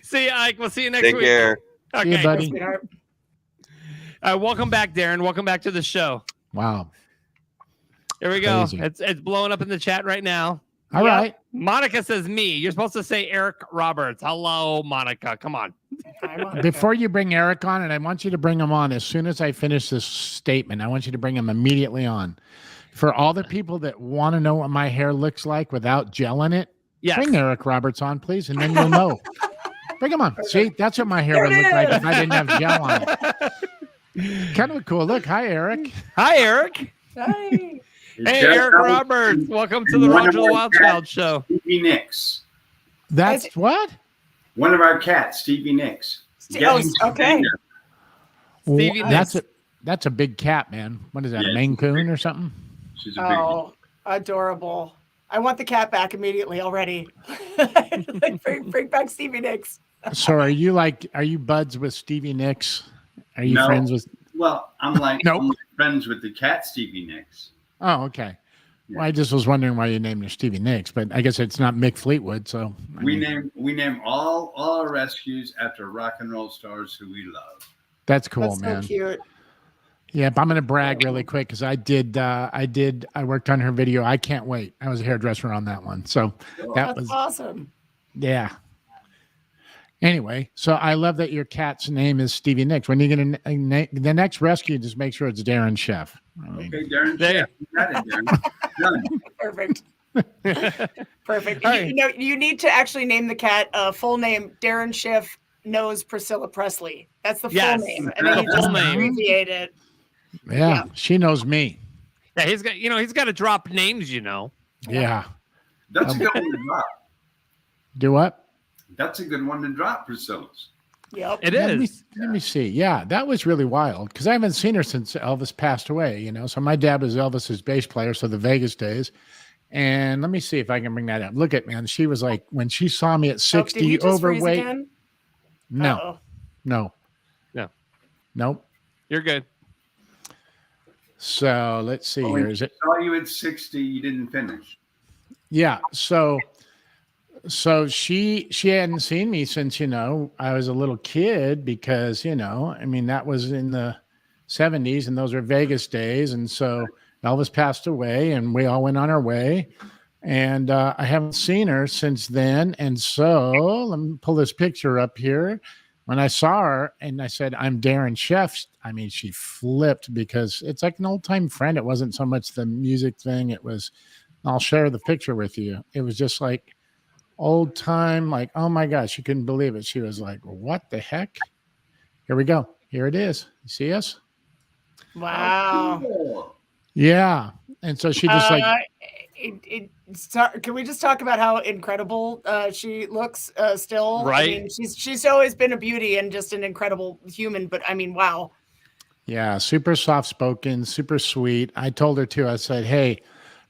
S10: See you, Ike. We'll see you next week.
S13: Take care.
S11: Okay. See you, buddy.
S10: Welcome back, Darren. Welcome back to the show.
S11: Wow.
S10: Here we go. It's blowing up in the chat right now.
S11: All right.
S10: Monica says me. You're supposed to say Eric Roberts. Hello, Monica. Come on.
S11: Before you bring Eric on, and I want you to bring him on as soon as I finish this statement, I want you to bring him immediately on. For all the people that want to know what my hair looks like without gel in it, bring Eric Roberts on, please, and then you'll know. Bring him on. See, that's what my hair would look like if I didn't have gel on it. Kind of a cool look. Hi, Eric.
S10: Hi, Eric.
S12: Hi.
S10: Hey, Eric Roberts. Welcome to the Roger the Wild Child Show.
S14: Stevie Nicks.
S11: That's what?
S14: One of our cats, Stevie Nicks.
S12: Okay.
S10: Stevie Nicks.
S11: That's a big cat, man. What is that, a Maine Coon or something?
S14: She's a big one.
S12: Adorable. I want the cat back immediately already. Bring back Stevie Nicks.
S11: So are you buds with Stevie Nicks? Are you friends with?
S14: Well, I'm like friends with the cat Stevie Nicks.
S11: Oh, okay. Yeah. Well, I just was wondering why you named her Stevie Nicks, but I guess it's not Mick Fleetwood. So
S14: we name all our rescues after rock and roll stars who we love.
S11: That's cool, man.
S12: So cute.
S11: Yeah, but I'm going to brag really quick because I worked on her video. I can't wait. I was a hairdresser on that one. So
S12: that was awesome.
S11: Yeah. Anyway, so I love that your cat's name is Stevie Nicks. When you get the next rescue, just make sure it's Darren Chef.
S14: Okay, Darren Chef. Got it,
S12: Darren. Perfect.
S10: Right.
S12: You need to actually name the cat full name Darren Schiff knows Priscilla Presley. That's the full name. And then you just abbreviate it.
S11: Yeah, she knows me.
S10: Yeah, he's got to drop names,
S11: Yeah.
S14: That's a good one to drop.
S11: Do what?
S14: That's a good one to drop, Priscilla's.
S12: Yep.
S10: It is.
S11: Let me see. Yeah, that was really wild because I haven't seen her since Elvis passed away, you know. So my dad was Elvis's bass player, so the Vegas days. And let me see if I can bring that up. Look at, man, she was like, when she saw me at 60,
S12: did he just
S11: overweight.
S12: freeze again?
S11: No. Nope.
S10: You're good.
S11: So let's see here. Is it?
S14: Saw you at 60, you didn't finish.
S11: Yeah. So she hadn't seen me since, you know, I was a little kid because, you know, I mean, that was in the 70s and those are Vegas days. And so Elvis passed away and we all went on our way. And I haven't seen her since then. And so let me pull this picture up here. When I saw her and I said, I'm Darren Sheff, I mean, she flipped because it's like an old time friend. It wasn't so much the music thing. It was, I'll share the picture with you. It was just like old time, like, oh my gosh, she couldn't believe it. She was like, what the heck? Here we go. Here it is. You see us?
S12: Wow.
S14: Cool.
S11: Yeah. And so she just like,
S12: can we just talk about how incredible she looks still?
S10: Right.
S12: I mean, she's always been a beauty and just an incredible human, but I mean, wow.
S11: Yeah, super soft spoken, super sweet. I told her too, I said, hey,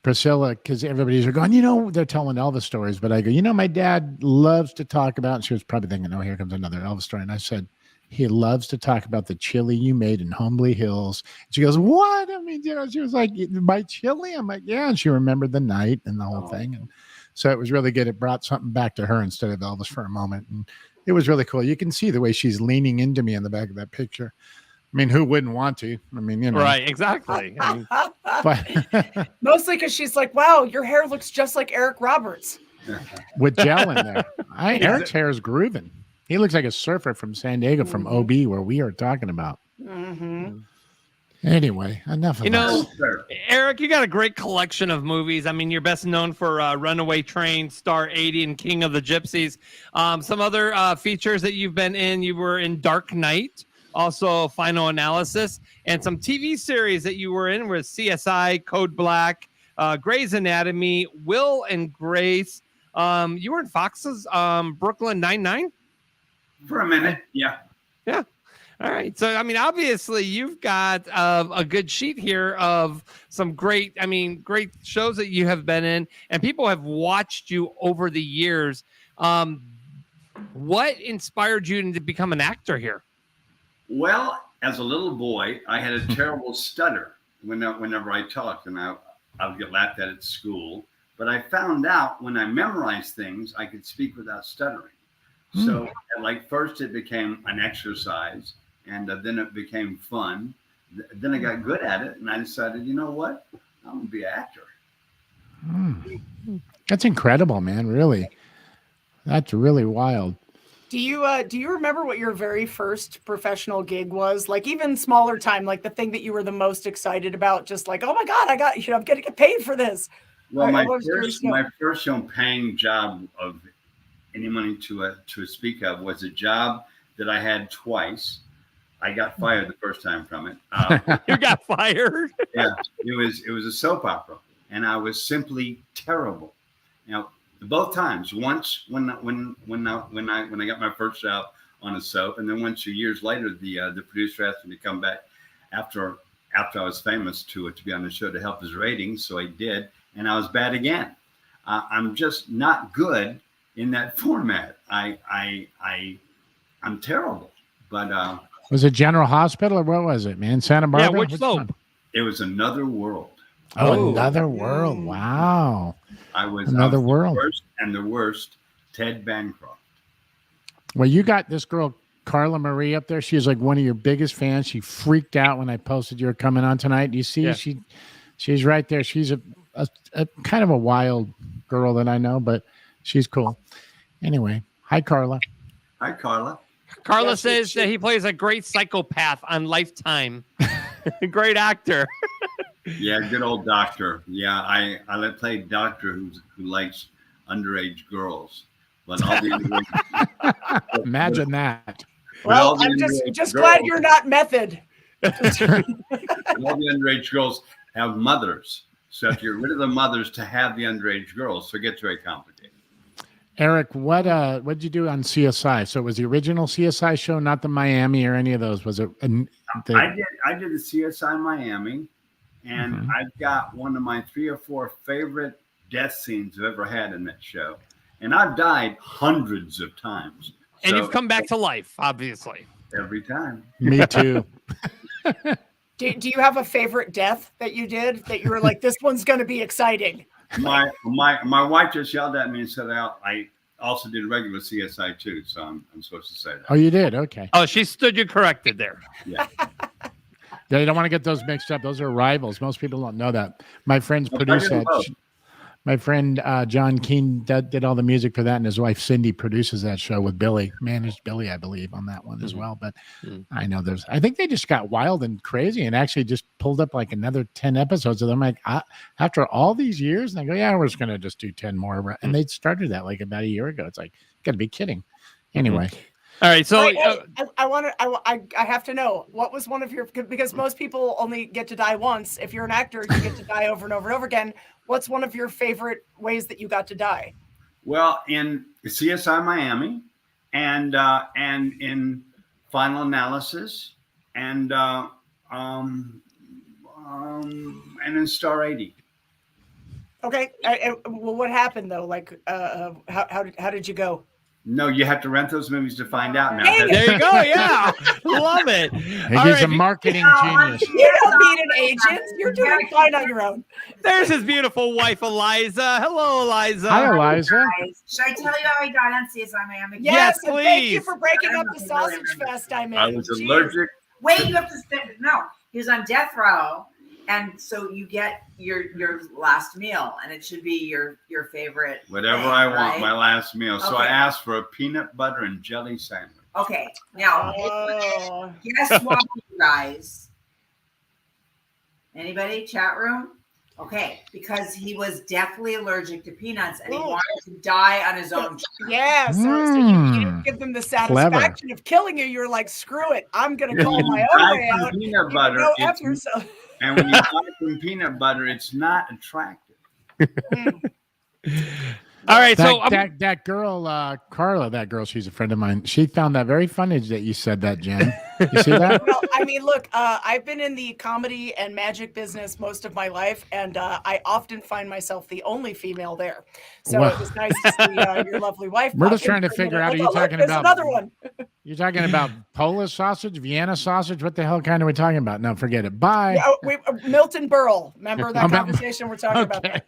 S11: Priscilla, because everybody's going, you know, they're telling Elvis stories, but I go, you know, my dad loves to talk about, and she was probably thinking, oh, here comes another Elvis story. And I said, he loves to talk about the chili you made in Humbly Hills. She goes, what? I mean, you know, she was like, my chili? I'm like, yeah. And she remembered the night and the whole thing. And so it was really good. It brought something back to her instead of Elvis for a moment. And it was really cool. You can see the way she's leaning into me in the back of that picture. I mean, who wouldn't want to? I mean, you know.
S10: Right, exactly. I mean,
S11: but
S12: mostly because she's like, wow, your hair looks just like Eric Roberts.
S11: With gel in there. Eric's hair is grooving. He looks like a surfer from San Diego from OB, where we are talking about.
S12: Mm-hmm.
S11: Anyway, enough of
S10: know,
S11: us.
S10: Eric, you got a great collection of movies. I mean, you're best known for Runaway Train, Star 80, and King of the Gypsies. Some other features that you've been in, you were in Dark Knight, also Final Analysis, and some TV series that you were in with CSI, Code Black, Grey's Anatomy, Will and Grace. You were in Fox's Brooklyn Nine-Nine?
S14: For a minute, yeah.
S10: Yeah. All right. So, I mean, obviously, you've got a good sheet here of some great shows that you have been in, and people have watched you over the years. What inspired you to become an actor here?
S14: Well, as a little boy, I had a terrible stutter whenever I talked, and I would get laughed at school. But I found out when I memorized things, I could speak without stuttering. So, like, first it became an exercise, and then it became fun. Then I got good at it, and I decided, you know what? I'm going to be an actor.
S11: That's incredible, man. Really. That's really wild.
S12: Do you remember what your very first professional gig was? Like, even smaller time, like the thing that you were the most excited about, just like, oh my God, I'm going to get paid for this.
S14: Well, my first paying job of any money to speak of was a job that I had twice. I got fired the first time from it.
S10: You got fired?
S14: Yeah, it was a soap opera, and I was simply terrible. Now, both times. Once when I got my first job on a soap, and then once 2 years later, the producer asked me to come back after I was famous to be on the show to help his ratings. So I did, and I was bad again. I'm just not good in that format. I'm terrible. But
S11: was it General Hospital or what was it, man? Santa Barbara?
S10: Yeah, which soap?
S14: It was Another World.
S11: Oh, Another World. Wow.
S14: I was
S11: Another World.
S14: The worst, Ted Bancroft.
S11: Well, you got this girl, Carla Marie, up there. She's like one of your biggest fans. She freaked out when I posted you were coming on tonight. You see, she's right there. She's a kind of a wild girl that I know, but she's cool. Anyway, hi, Carla.
S14: Hi, Carla.
S10: Carla says that he plays a great psychopath on Lifetime. Great actor.
S14: Yeah, good old doctor. Yeah, I play doctor who likes underage girls. But all the
S11: imagine that.
S12: Well, I'm just glad you're not method.
S14: All the underage girls have mothers. So if you're rid of the mothers to have the underage girls, so it gets very complicated.
S11: Eric, what did you do on CSI? So it was the original CSI show, not the Miami or any of those. Was it?
S14: I did the CSI Miami, and I've got one of my 3 or 4 favorite death scenes I've ever had in that show. And I've died hundreds of times.
S10: And you've come back to life, obviously.
S14: Every time.
S11: Me too.
S12: Do you have a favorite death that you did that you were like, this one's going to be exciting?
S14: My wife just yelled at me and said, I also did regular CSI too, so I'm supposed to say that.
S11: Oh, you did? Okay.
S10: Oh, she stood you corrected there.
S14: Yeah.
S11: They don't want to get those mixed up. Those are rivals. Most people don't know that. My friends produce that. My friend John Keane did all the music for that, and his wife Cindy produces that show with Billy, managed Billy, I believe, on that one as well. But I know I think they just got wild and crazy and actually just pulled up like another 10 episodes of them. Like, after all these years, and they go, yeah, we're just going to just do 10 more. And they started that like about a year ago. It's like, got to be kidding. Anyway.
S10: All right, so
S12: I have to know, what was one of your, because most people only get to die once. If you're an actor, you get to die over and over and over again. What's one of your favorite ways that you got to die?
S14: Well, in CSI Miami, and in Final Analysis, and in Star 80.
S12: Okay. Well, what happened though? Like, how did you go?
S14: No, you have to rent those movies to find out now.
S10: There you go. Yeah. Love it.
S11: He's a marketing genius.
S12: You don't need an agent. You're doing fine on your own.
S10: There's his beautiful wife, Eliza. Hello, Eliza.
S11: Hi, Eliza.
S15: Should I tell you how I got on CSI Miami?
S12: Yes,
S10: please.
S12: Thank you for breaking up the sausage fest I made.
S14: I was allergic.
S15: Wait, you have to spend. No, he was on death row. And so you get your last meal, and it should be your favorite.
S14: Whatever
S15: thing,
S14: I want,
S15: right?
S14: my last meal. So
S15: Okay.
S14: I asked for a peanut butter and jelly sandwich.
S15: Okay, now guess what, you guys? Anybody? Chat room? Okay, because he was deathly allergic to peanuts, and he wanted to die on his own.
S12: Yeah, so you didn't give them the satisfaction of killing you. You're like, screw it, I'm gonna call my own way out.
S14: Peanut butter.
S12: Go F yourself.
S14: And when you buy some peanut butter, it's not attractive.
S10: All right,
S11: that girl, Carla, that girl, she's a friend of mine. She found that very funny that you said that, Jen. You see that?
S12: Well, I mean, look, I've been in the comedy and magic business most of my life, and I often find myself the only female there. So it was nice to see your lovely wife.
S11: We're just trying to figure out, are you talking about
S12: another one?
S11: You're talking about Polish sausage, Vienna sausage? What the hell kind are we talking about? No, forget it. Bye.
S12: Yeah, Milton Berle. Remember that conversation we're talking about? That.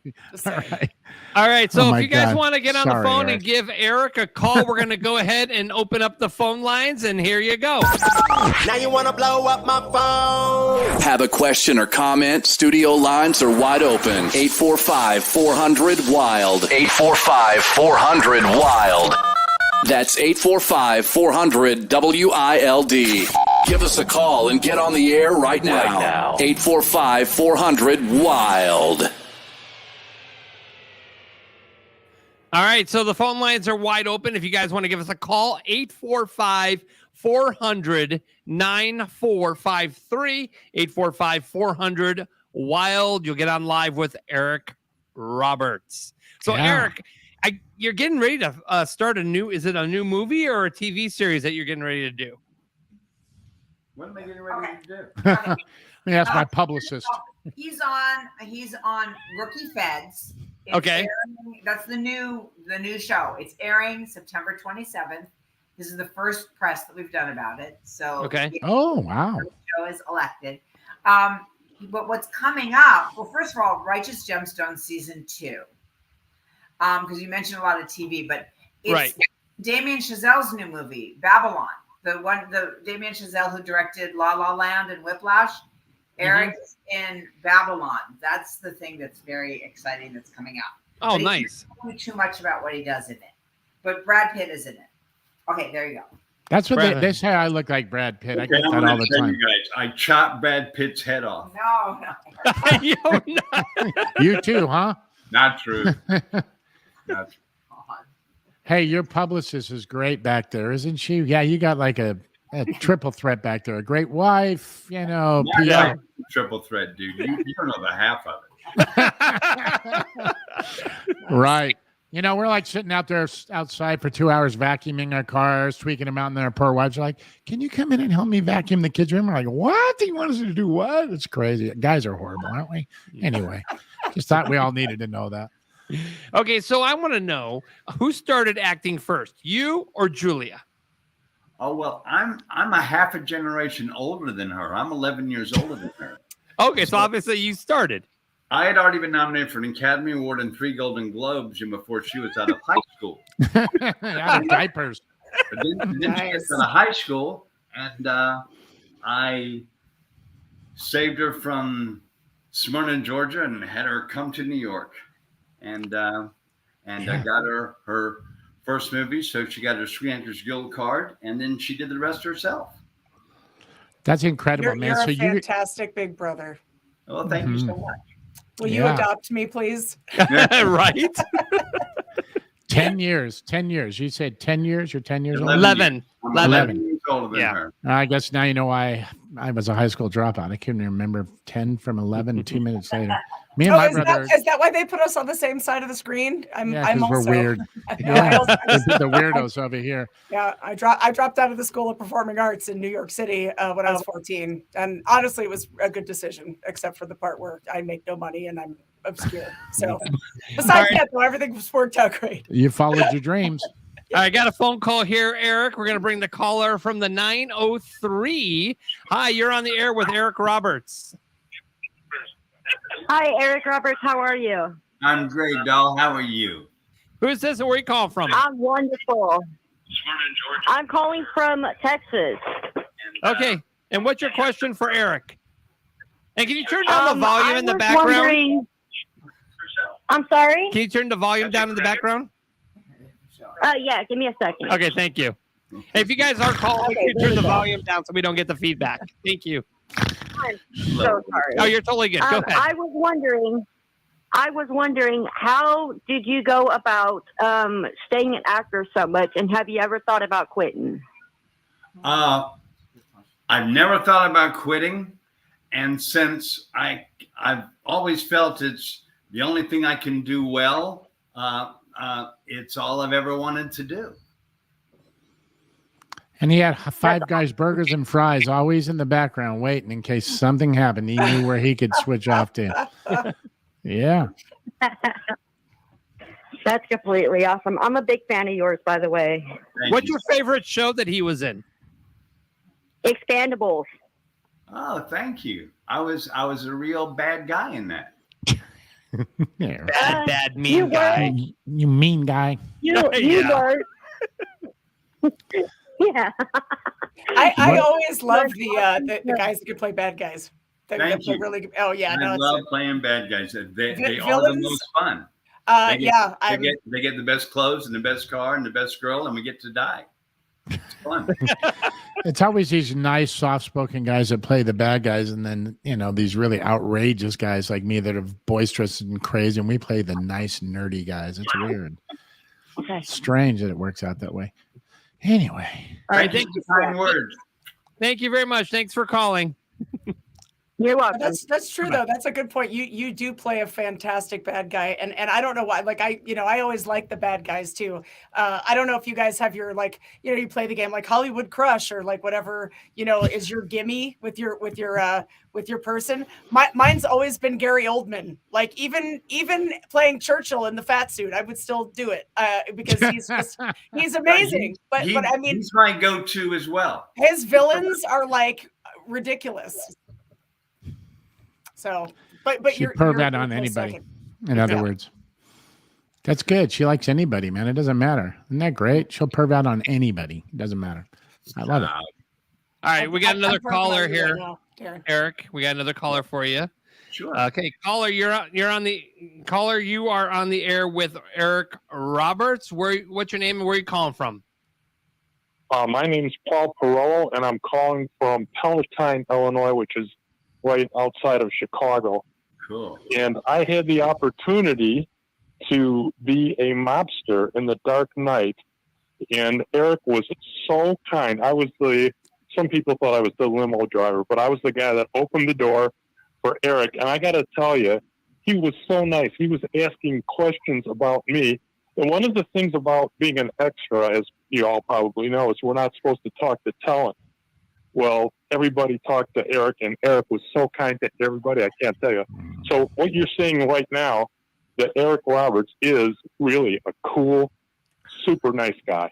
S10: All right. So
S11: if
S10: you guys want to get on the phone and give Eric a call, we're going to go ahead and open up the phone lines, and here you go.
S8: Now you want to blow up my phone.
S7: Have a question or comment? Studio lines are wide open. 845-400-WILD. 845-400-WILD. That's 845-400-WILD. Give us a call and get on the air right now. 845-400-WILD.
S10: All right, so the phone lines are wide open. If you guys want to give us a call, 845-400-9453, 845-400-WILD. You'll get on live with Eric Roberts. So, Eric, you're getting ready to start is it a new movie or a TV series that you're getting ready to do?
S14: What am I getting ready to do?
S11: Let me ask my publicist.
S15: He's on Rookie Feds. It's
S10: okay.
S15: Airing, that's the new show. It's airing September 27th. This is the first press that we've done about it. So
S11: Oh, wow.
S15: The show is elected. But what's coming up? Well, first of all, Righteous Gemstones season 2. Because you mentioned a lot of TV, but it's Damien Chazelle's new movie, Babylon. The Damien Chazelle who directed La La Land and Whiplash. Eric's in Babylon. That's the thing that's very exciting that's coming out.
S10: Oh, nice.
S15: I don't know too much about what he does in it, but Brad Pitt is in it. Okay, there you go.
S11: That's what they say. I look like Brad Pitt. I get that all the time.
S14: You guys, I chopped Brad Pitt's head off.
S15: No.
S11: You too, huh?
S14: Not true. Not true.
S11: Hey, your publicist is great back there, isn't she? Yeah, you got like a triple threat back there. A great wife, PR.
S14: Triple threat, dude. You don't know the half of it.
S11: Right. You know, we're like sitting out there outside for 2 hours vacuuming our cars, tweaking them out, and then our poor wives are like, can you come in and help me vacuum the kids' room? We're like, what? Do you want us to do what? It's crazy. Guys are horrible, aren't we? Anyway, just thought we all needed to know that.
S10: Okay, so I want to know who started acting first, you or Julia?
S14: Oh, well, I'm a half a generation older than her. I'm 11 years older than her.
S10: Okay, so obviously you started.
S14: I had already been nominated for an Academy Award and 3 Golden Globes before she was out of high school.
S11: Out of diapers.
S14: But then she gets out of high school, and I saved her from Smyrna, Georgia, and had her come to New York. And I got her first movie, so she got her Screen Actors Guild card, and then she did the rest herself.
S11: That's incredible, man.
S12: You're a fantastic big brother.
S14: Oh, thank you so much.
S12: Will you adopt me, please?
S10: Right?
S11: 10 years. 10 years. You said 10 years? You're 10 years old?
S10: 11.
S14: 11 years older than her.
S11: I guess now you know why I was a high school dropout. I couldn't remember 10 from 11 2 minutes later. Me and my brother.
S12: Is that why they put us on the same side of the screen? I'm also,
S11: we're weird. The weirdos over here.
S12: Yeah, I dropped out of the School of Performing Arts in New York City when I was 14. And honestly, it was a good decision, except for the part where I make no money and I'm obscure. So besides that, though, everything was worked out great.
S11: You followed your dreams.
S10: I got a phone call here, Eric. We're going to bring the caller from the 903. Hi, you're on the air with Eric Roberts.
S16: Hi, Eric Roberts. How are you?
S14: I'm great, doll. How are you?
S10: Who is this and where you call from?
S16: I'm wonderful. I'm calling from Texas.
S10: Okay. And what's your question for Eric? And can you turn down the volume in the background?
S16: I'm sorry?
S10: Can you turn the volume down in the background?
S16: Yeah, give me a second.
S10: Okay, thank you. Hey, if you guys are calling, can you turn the volume down so we don't get the feedback? Thank you.
S16: I'm so sorry.
S10: Oh, you're totally good. Go ahead.
S16: I was wondering, how did you go about staying an actor so much, and have you ever thought about quitting?
S14: I've never thought about quitting, and since I've always felt it's the only thing I can do well, it's all I've ever wanted to do.
S11: And he had Five Guys burgers and fries always in the background waiting in case something happened. He knew where he could switch off to. Yeah.
S16: That's completely awesome. I'm a big fan of yours, by the way.
S10: What's your favorite show that he was in?
S16: Expendables.
S14: Oh, thank you. I was a real bad guy in that.
S10: Bad mean guy.
S11: You mean guy.
S16: You were. Yeah.
S12: I always loved the guys that could play bad guys.
S14: Thank you.
S12: Really, oh yeah,
S14: I love playing bad guys. They are the most fun. They get the best clothes and the best car and the best girl, and we get to die. It's fun.
S11: It's always these nice, soft-spoken guys that play the bad guys, and then these really outrageous guys like me that are boisterous and crazy, and we play the nice, nerdy guys. It's weird.
S16: Okay.
S11: It's strange that it works out that way. Anyway.
S10: All right. Thank you. Kind words. Thank you very much. Thanks for calling.
S16: You're welcome.
S12: That's true though. That's a good point. You do play a fantastic bad guy, and I don't know why. Like I always like the bad guys too. I don't know if you guys have your you play the game like Hollywood Crush or like whatever is your gimme with your person. Mine's always been Gary Oldman. Like even playing Churchill in the fat suit, I would still do it because he's amazing. But I mean,
S14: he's my go-to as well.
S12: His villains are like ridiculous. So, but
S11: she perv that on anybody. In other words, that's good. She likes anybody, man. It doesn't matter. Isn't that great? She'll perv out on anybody. It doesn't matter. I love it.
S10: All right, we got another caller here, Eric. We got another caller for you.
S14: Sure.
S10: Okay, caller, you are on the air with Eric Roberts. What's your name and where are you calling from?
S17: My name's Paul Perot, and I'm calling from Palatine, Illinois, which is right outside of Chicago.
S14: Cool. And
S17: I had the opportunity to be a mobster in The Dark Knight, and Eric was so kind. Some people thought I was the limo driver, but I was the guy that opened the door for Eric, and I got to tell you, he was so nice. He was asking questions about me, And one of the things about being an extra, as you all probably know, is we're not supposed to talk to talent. Well, everybody talked to Eric, and Eric was so kind to everybody, I can't tell you. So what you're seeing right now, that Eric Roberts is really a cool, super nice guy.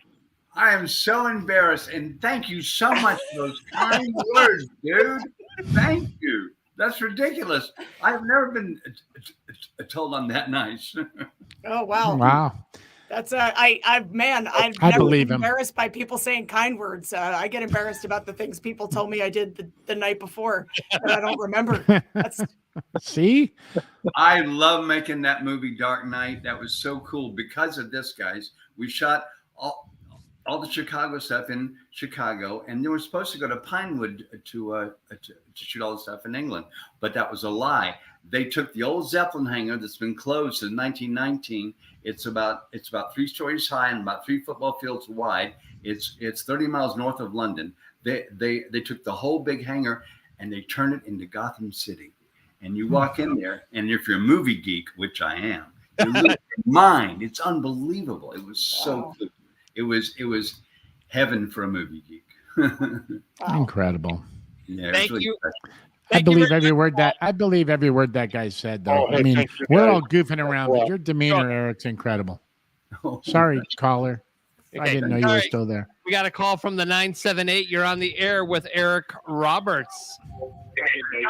S14: I am so embarrassed, and thank you so much for those kind words, dude. Thank you. That's ridiculous. I've never been told I'm that nice.
S12: Oh, wow.
S11: Wow.
S12: That's I've never been embarrassed by people saying kind words. I get embarrassed about the things people told me I did the night before that I don't remember.
S11: See,
S14: I love making that movie Dark Knight. That was so cool because of this, guys. We shot all the Chicago stuff in Chicago, and they were supposed to go to Pinewood to shoot all the stuff in England, but that was a lie. They took the old Zeppelin hangar that's been closed since 1919. It's about 3 stories high and about 3 football fields wide. It's 30 miles north of London. They took the whole big hangar and they turned it into Gotham City. And you walk in there, and if you're a movie geek, which I am, you lose your mind. It's unbelievable. It was so cool. It was heaven for a movie geek.
S11: Incredible.
S14: Yeah,
S10: Thank you.
S11: I believe every word that guy said, though. I mean, we're all goofing around, but your demeanor, Eric's incredible. Sorry, caller. I didn't know you were still there.
S10: We got a call from the 978. You're on the air with Eric Roberts. We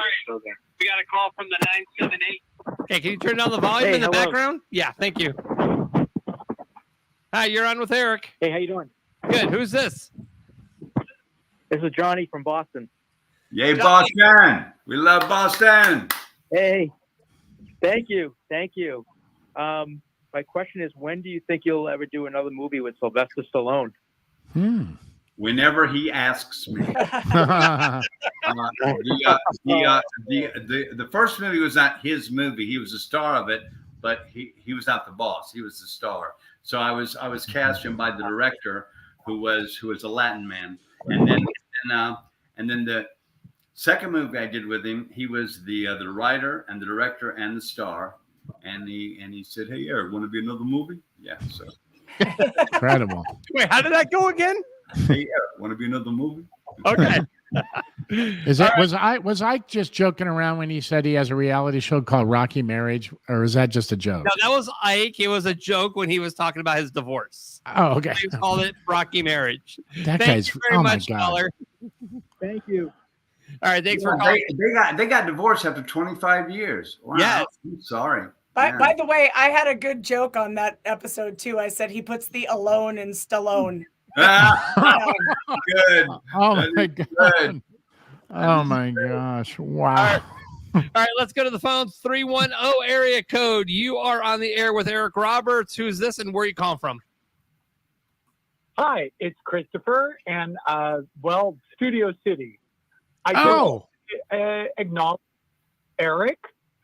S10: got a call from the 978. Okay, can you turn down the volume in the background? Yeah, thank you. Hi, you're on with Eric.
S18: Hey, how you doing?
S10: Good. Who's this?
S18: This is Johnny from Boston.
S14: Yay, Boston! We love Boston.
S18: Hey, thank you. My question is, when do you think you'll ever do another movie with Sylvester Stallone?
S14: Whenever he asks me. The first movie was not his movie. He was the star of it, but he was not the boss. He was the star. So I was cast him by the director, who was a Latin man, and then the second movie I did with him, he was the writer and the director and the star, and he said, "Hey, Eric, want to be another movie?" Yeah, so
S11: incredible.
S10: Wait, how did that go again?
S14: Hey, Eric, want to be another movie?
S10: Okay.
S11: Was I just joking around when he said he has a reality show called Rocky Marriage, or is that just a joke?
S10: No, that was Ike. It was a joke when he was talking about his divorce.
S11: Oh, okay.
S10: He called it Rocky Marriage.
S11: Thank you very much,
S10: caller.
S18: Thank you.
S10: All right, thanks for calling.
S14: They got divorced after 25 years. Wow.
S10: Yes.
S14: I'm sorry.
S12: By the way, I had a good joke on that episode too. I said he puts the alone in Stallone.
S14: Good.
S11: Oh my god. Good. Oh my gosh. Wow.
S10: All right, let's go to the phones. 310 area code. You are on the air with Eric Roberts. Who's this and where are you calling from?
S19: Hi, it's Christopher and Studio City. I acknowledge Eric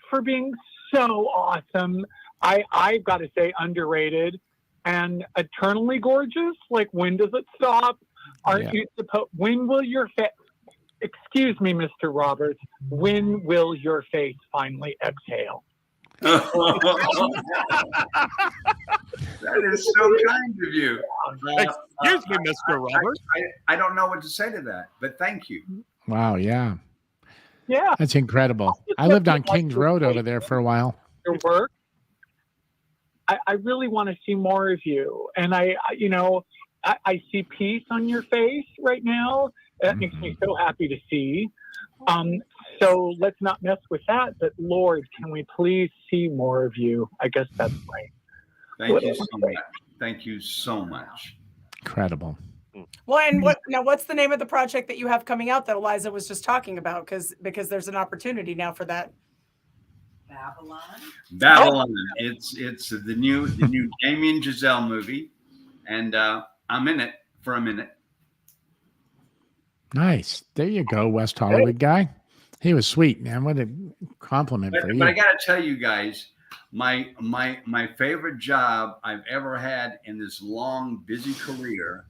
S19: for being so awesome. I've got to say underrated and eternally gorgeous. Like, when does it stop? Aren't you supposed? When will your face? Excuse me, Mr. Roberts. When will your face finally exhale?
S14: That is so kind of you.
S10: Excuse me, Mr. Roberts.
S14: I don't know what to say to that, but thank you.
S11: Wow. Yeah.
S19: Yeah.
S11: That's incredible. I lived on Kings Road over there for a while.
S19: Your work. I really want to see more of you. And I see peace on your face right now. That makes me so happy to see. So let's not mess with that. But Lord, can we please see more of you? I guess that's right.
S14: Thank you so much. Thank you so much.
S11: Incredible.
S12: Well, and what's the name of the project that you have coming out that Eliza was just talking about? Because there's an opportunity now for that.
S14: Babylon. It's the new Damien Giselle movie, and I'm in it for a minute.
S11: Nice. There you go, West Hollywood guy. He was sweet, man. What a compliment for you.
S14: But I got to tell you guys, my favorite job I've ever had in this long, busy career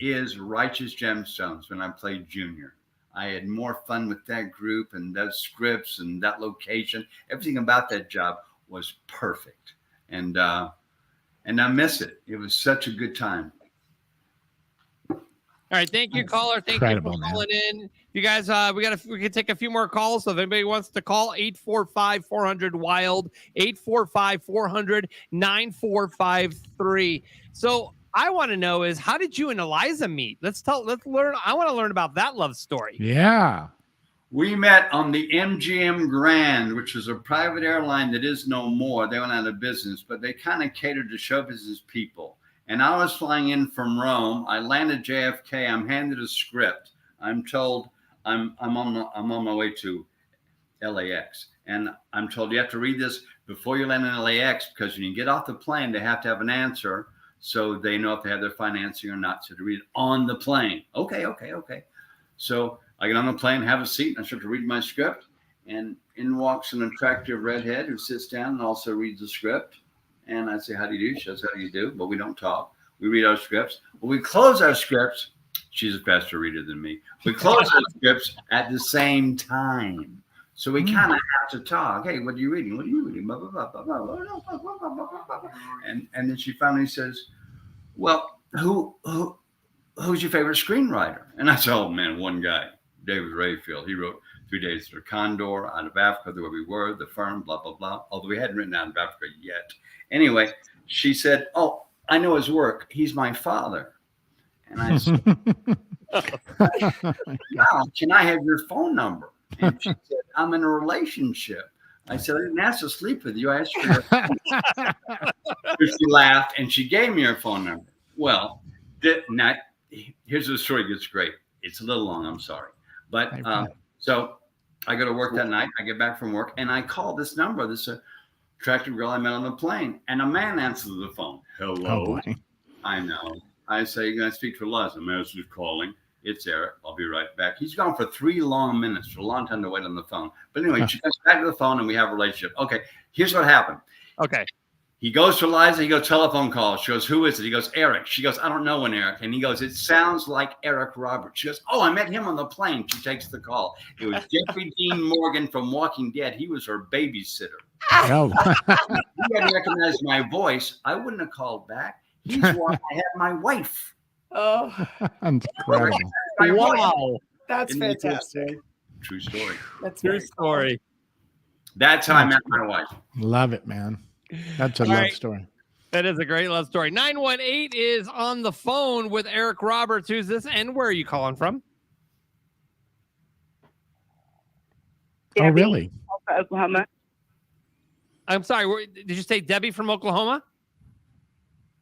S14: is Righteous Gemstones when I played Junior. I had more fun with that group and those scripts and that location. Everything about that job was perfect. And And I miss it. It was such a good time.
S10: All right, thank you, caller. Thank you for calling in. You guys, we can take a few more calls. So if anybody wants to call, 845-400-WILD, 845-400-9453. So I want to know is, how did you and Eliza meet? Let's learn. I want to learn about that love story.
S11: Yeah.
S14: We met on the MGM Grand, which was a private airline that is no more. They went out of business, but they kind of catered to show business people. And I was flying in from Rome. I landed JFK. I'm handed a script. I'm told I'm on my way to LAX. And I'm told you have to read this before you land in LAX, because when you get off the plane, they have to have an answer so they know if they have their financing or not. So to read it on the plane. Okay. So I get on the plane, have a seat, and I start to read my script. And in walks an attractive redhead who sits down and also reads the script. And I say, how do you do? She says, how do you do? But we don't talk. We read our scripts. When we close our scripts, she's a faster reader than me. We close our scripts at the same time. So we kind of have to talk. Hey, what are you reading? What are you reading? Blah, blah, blah, blah, blah, blah, blah, blah, blah, blah. And then she finally says, well, who's your favorite screenwriter? And I said, oh, man, one guy, David Rayfield. He wrote 3 Days to Condor, Out of Africa, The Way We Were, The Firm, blah, blah, blah. Although we hadn't written Out of Africa yet. Anyway, she said, oh, I know his work. He's my father. And I said, wow, can I have your phone number? And she said, I'm in a relationship. I said, I didn't ask to sleep with you. I asked for your phone number. She laughed and she gave me her phone number. Well, here's where the story gets great. It's a little long, I'm sorry. But so I go to work that night. I get back from work and I call this number, this attractive girl I met on the plane, and a man answers the phone. Hello.
S11: Oh,
S14: I know. I say, can I speak to Eliza? Mayor's just calling. It's Eric. I'll be right back. He's gone for 3 long minutes, for a long time to wait on the phone. But anyway, she comes back to the phone and we have a relationship. Okay, here's what happened.
S10: Okay.
S14: He goes to Eliza. He goes, telephone call. She goes, who is it? He goes, Eric. She goes, I don't know an Eric. And he goes, it sounds like Eric Roberts. She goes, oh, I met him on the plane. She takes the call. It was Jeffrey Dean Morgan from Walking Dead. He was her babysitter.
S11: No.
S14: He hadn't recognized my voice. I wouldn't have called back. He's why I had my wife.
S12: Oh,
S11: incredible.
S10: Wow.
S12: That's fantastic.
S14: True story.
S12: That's
S10: true story.
S14: That's how I met my wife.
S11: Love it, man. That's a love story.
S10: That is a great love story. 918 is on the phone with Eric Roberts. Who's this? And where are you calling from?
S11: Oh, really?
S16: Oklahoma.
S10: I'm sorry. Did you say Debbie from Oklahoma?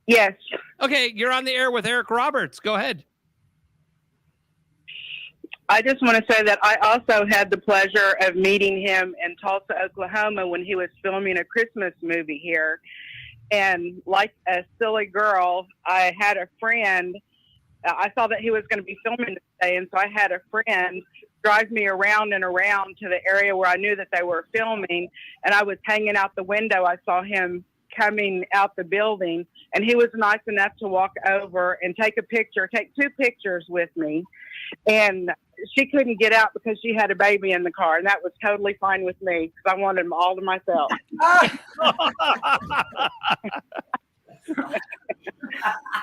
S16: Yes.
S10: Okay, you're on the air with Eric Roberts. Go ahead.
S16: I just want to say that I also had the pleasure of meeting him in Tulsa, Oklahoma, when he was filming a Christmas movie here. And like a silly girl, I had a friend. I saw that he was going to be filming today, and so I had a friend drive me around and around to the area where I knew that they were filming. And I was hanging out the window. I saw him coming out the building, and he was nice enough to walk over and take 2 pictures with me. And she couldn't get out because she had a baby in the car, and that was totally fine with me because I wanted them all to myself.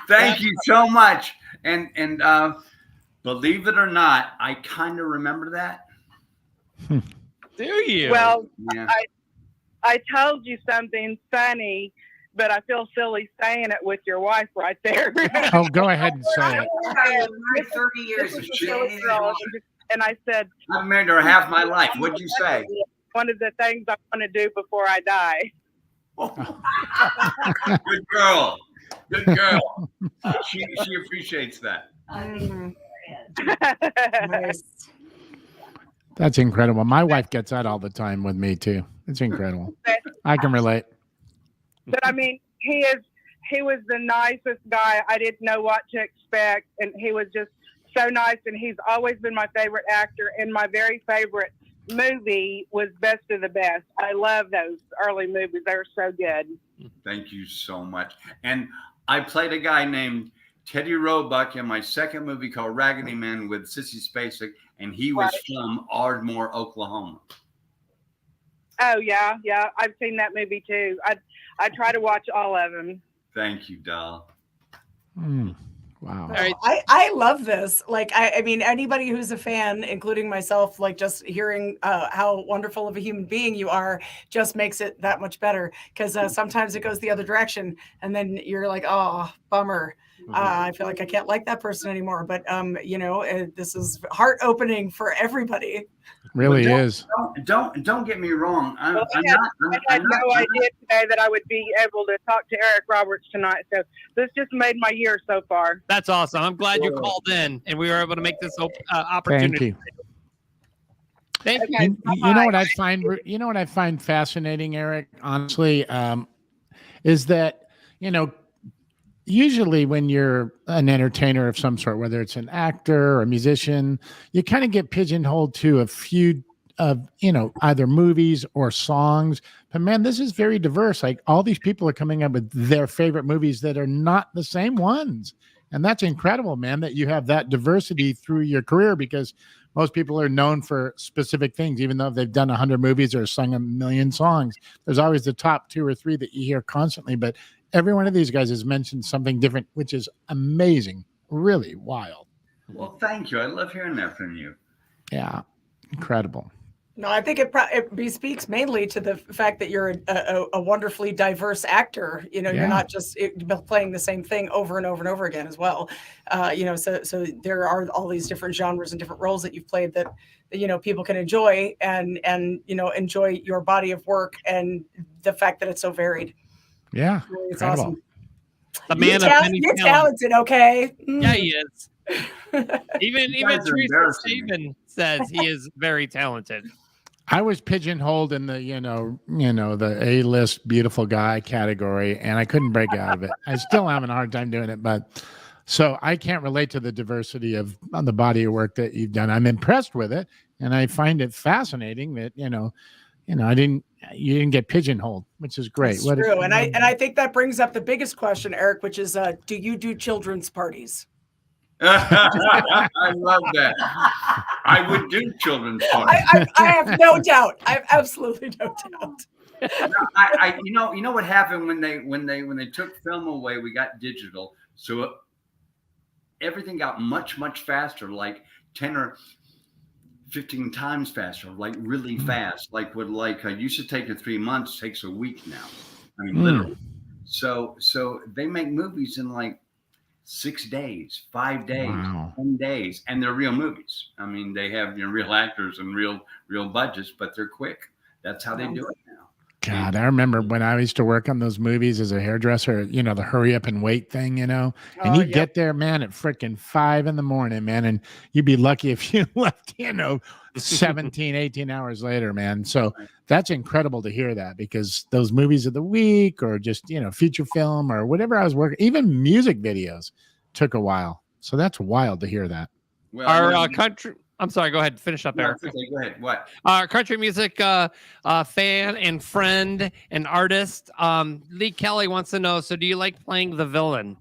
S14: Thank you so much. And believe it or not, I kind of remember that.
S10: Do you?
S16: Well,
S14: yeah.
S16: I told you something funny, but I feel silly saying it with your wife right there.
S11: Oh, go ahead and say it.
S15: I've been married 30 years.
S16: And I said,
S14: I've married her half my life. What'd you say?
S16: One of the things I want to do before I die.
S14: Good girl. Good girl. She appreciates that.
S11: That's incredible. My wife gets that all the time with me too. It's incredible. I can relate.
S16: But I mean, he was the nicest guy. I didn't know what to expect, and he was just so nice. And he's always been my favorite actor. And my very favorite movie was Best of the Best. I love those early movies. They were so good.
S14: Thank you so much. And I played a guy named Teddy Roebuck in my second movie called Raggedy Man with Sissy Spacek, and he was from Ardmore, Oklahoma.
S16: Oh, yeah. I've seen that movie, too. I try to watch all of them.
S14: Thank you, doll.
S11: Wow.
S12: Right. I love this. Like, I mean, anybody who's a fan, including myself, like just hearing how wonderful of a human being you are just makes it that much better. Because sometimes it goes the other direction and then you're like, oh, bummer. I feel like I can't like that person anymore. But, this is heart opening for everybody.
S11: Really is.
S14: Don't get me wrong. I
S16: had no idea today that I would be able to talk to Eric Roberts tonight. So this just made my year so far.
S10: That's awesome. I'm glad you called in and we were able to make this opportunity.
S11: Thank you. You know what I find? You know what I find fascinating, Eric? Honestly, is that usually when you're an entertainer of some sort, whether it's an actor or a musician, you kind of get pigeonholed to a few of, either movies or songs. But man, this is very diverse. Like all these people are coming up with their favorite movies that are not the same ones. And that's incredible, man, that you have that diversity through your career, because most people are known for specific things, even though they've done 100 movies or sung 1 million songs. There's always the top 2 or 3 that you hear constantly, but every one of these guys has mentioned something different, which is amazing, really wild.
S14: Well, thank you. I love hearing that from you.
S11: Yeah, incredible.
S12: No, I think it bespeaks mainly to the fact that you're a wonderfully diverse actor. You're not just playing the same thing over and over and over again as well. So there are all these different genres and different roles that you've played that people can enjoy and enjoy your body of work and the fact that it's so varied.
S11: Yeah,
S12: it's
S11: incredible.
S12: awesome.
S10: The man of many
S12: you're talented, okay?
S10: Yeah, he is. Even Teresa Saban says he is very talented.
S11: I was pigeonholed in the the A-list beautiful guy category, and I couldn't break out of it. I still having a hard time doing it, but so I can't relate to the diversity on the body of work that you've done. I'm impressed with it, and I find it fascinating that you didn't get pigeonholed, which is great.
S12: That's true. And I think that brings up the biggest question, Eric, which is, do you do children's parties?
S14: I love that. I would do children's parties.
S12: I have no doubt. I have absolutely no doubt.
S14: You know what happened when they took film away, we got digital. So everything got much, much faster, like 10 or 15 times faster, like really fast. Like used to take 3 months, takes a week now. I mean, literally. So they make movies in like 6 days, 5 days, 10 days, and they're real movies. I mean, they have real actors and real budgets, but they're quick. That's how they do it now.
S11: God, I remember when I used to work on those movies as a hairdresser, the hurry up and wait thing, and you get there, man, at freaking 5 a.m, man, and you'd be lucky if you left, 17, 18 hours later, man. So that's incredible to hear that, because those movies of the week or just, feature film or whatever I was working, even music videos took a while. So that's wild to hear that.
S10: Well, our country. I'm sorry. Go ahead. Finish up, Eric.
S14: Okay, go ahead. What?
S10: Our country music fan and friend and artist, Lee Kelly wants to know. So, do you like playing the villain?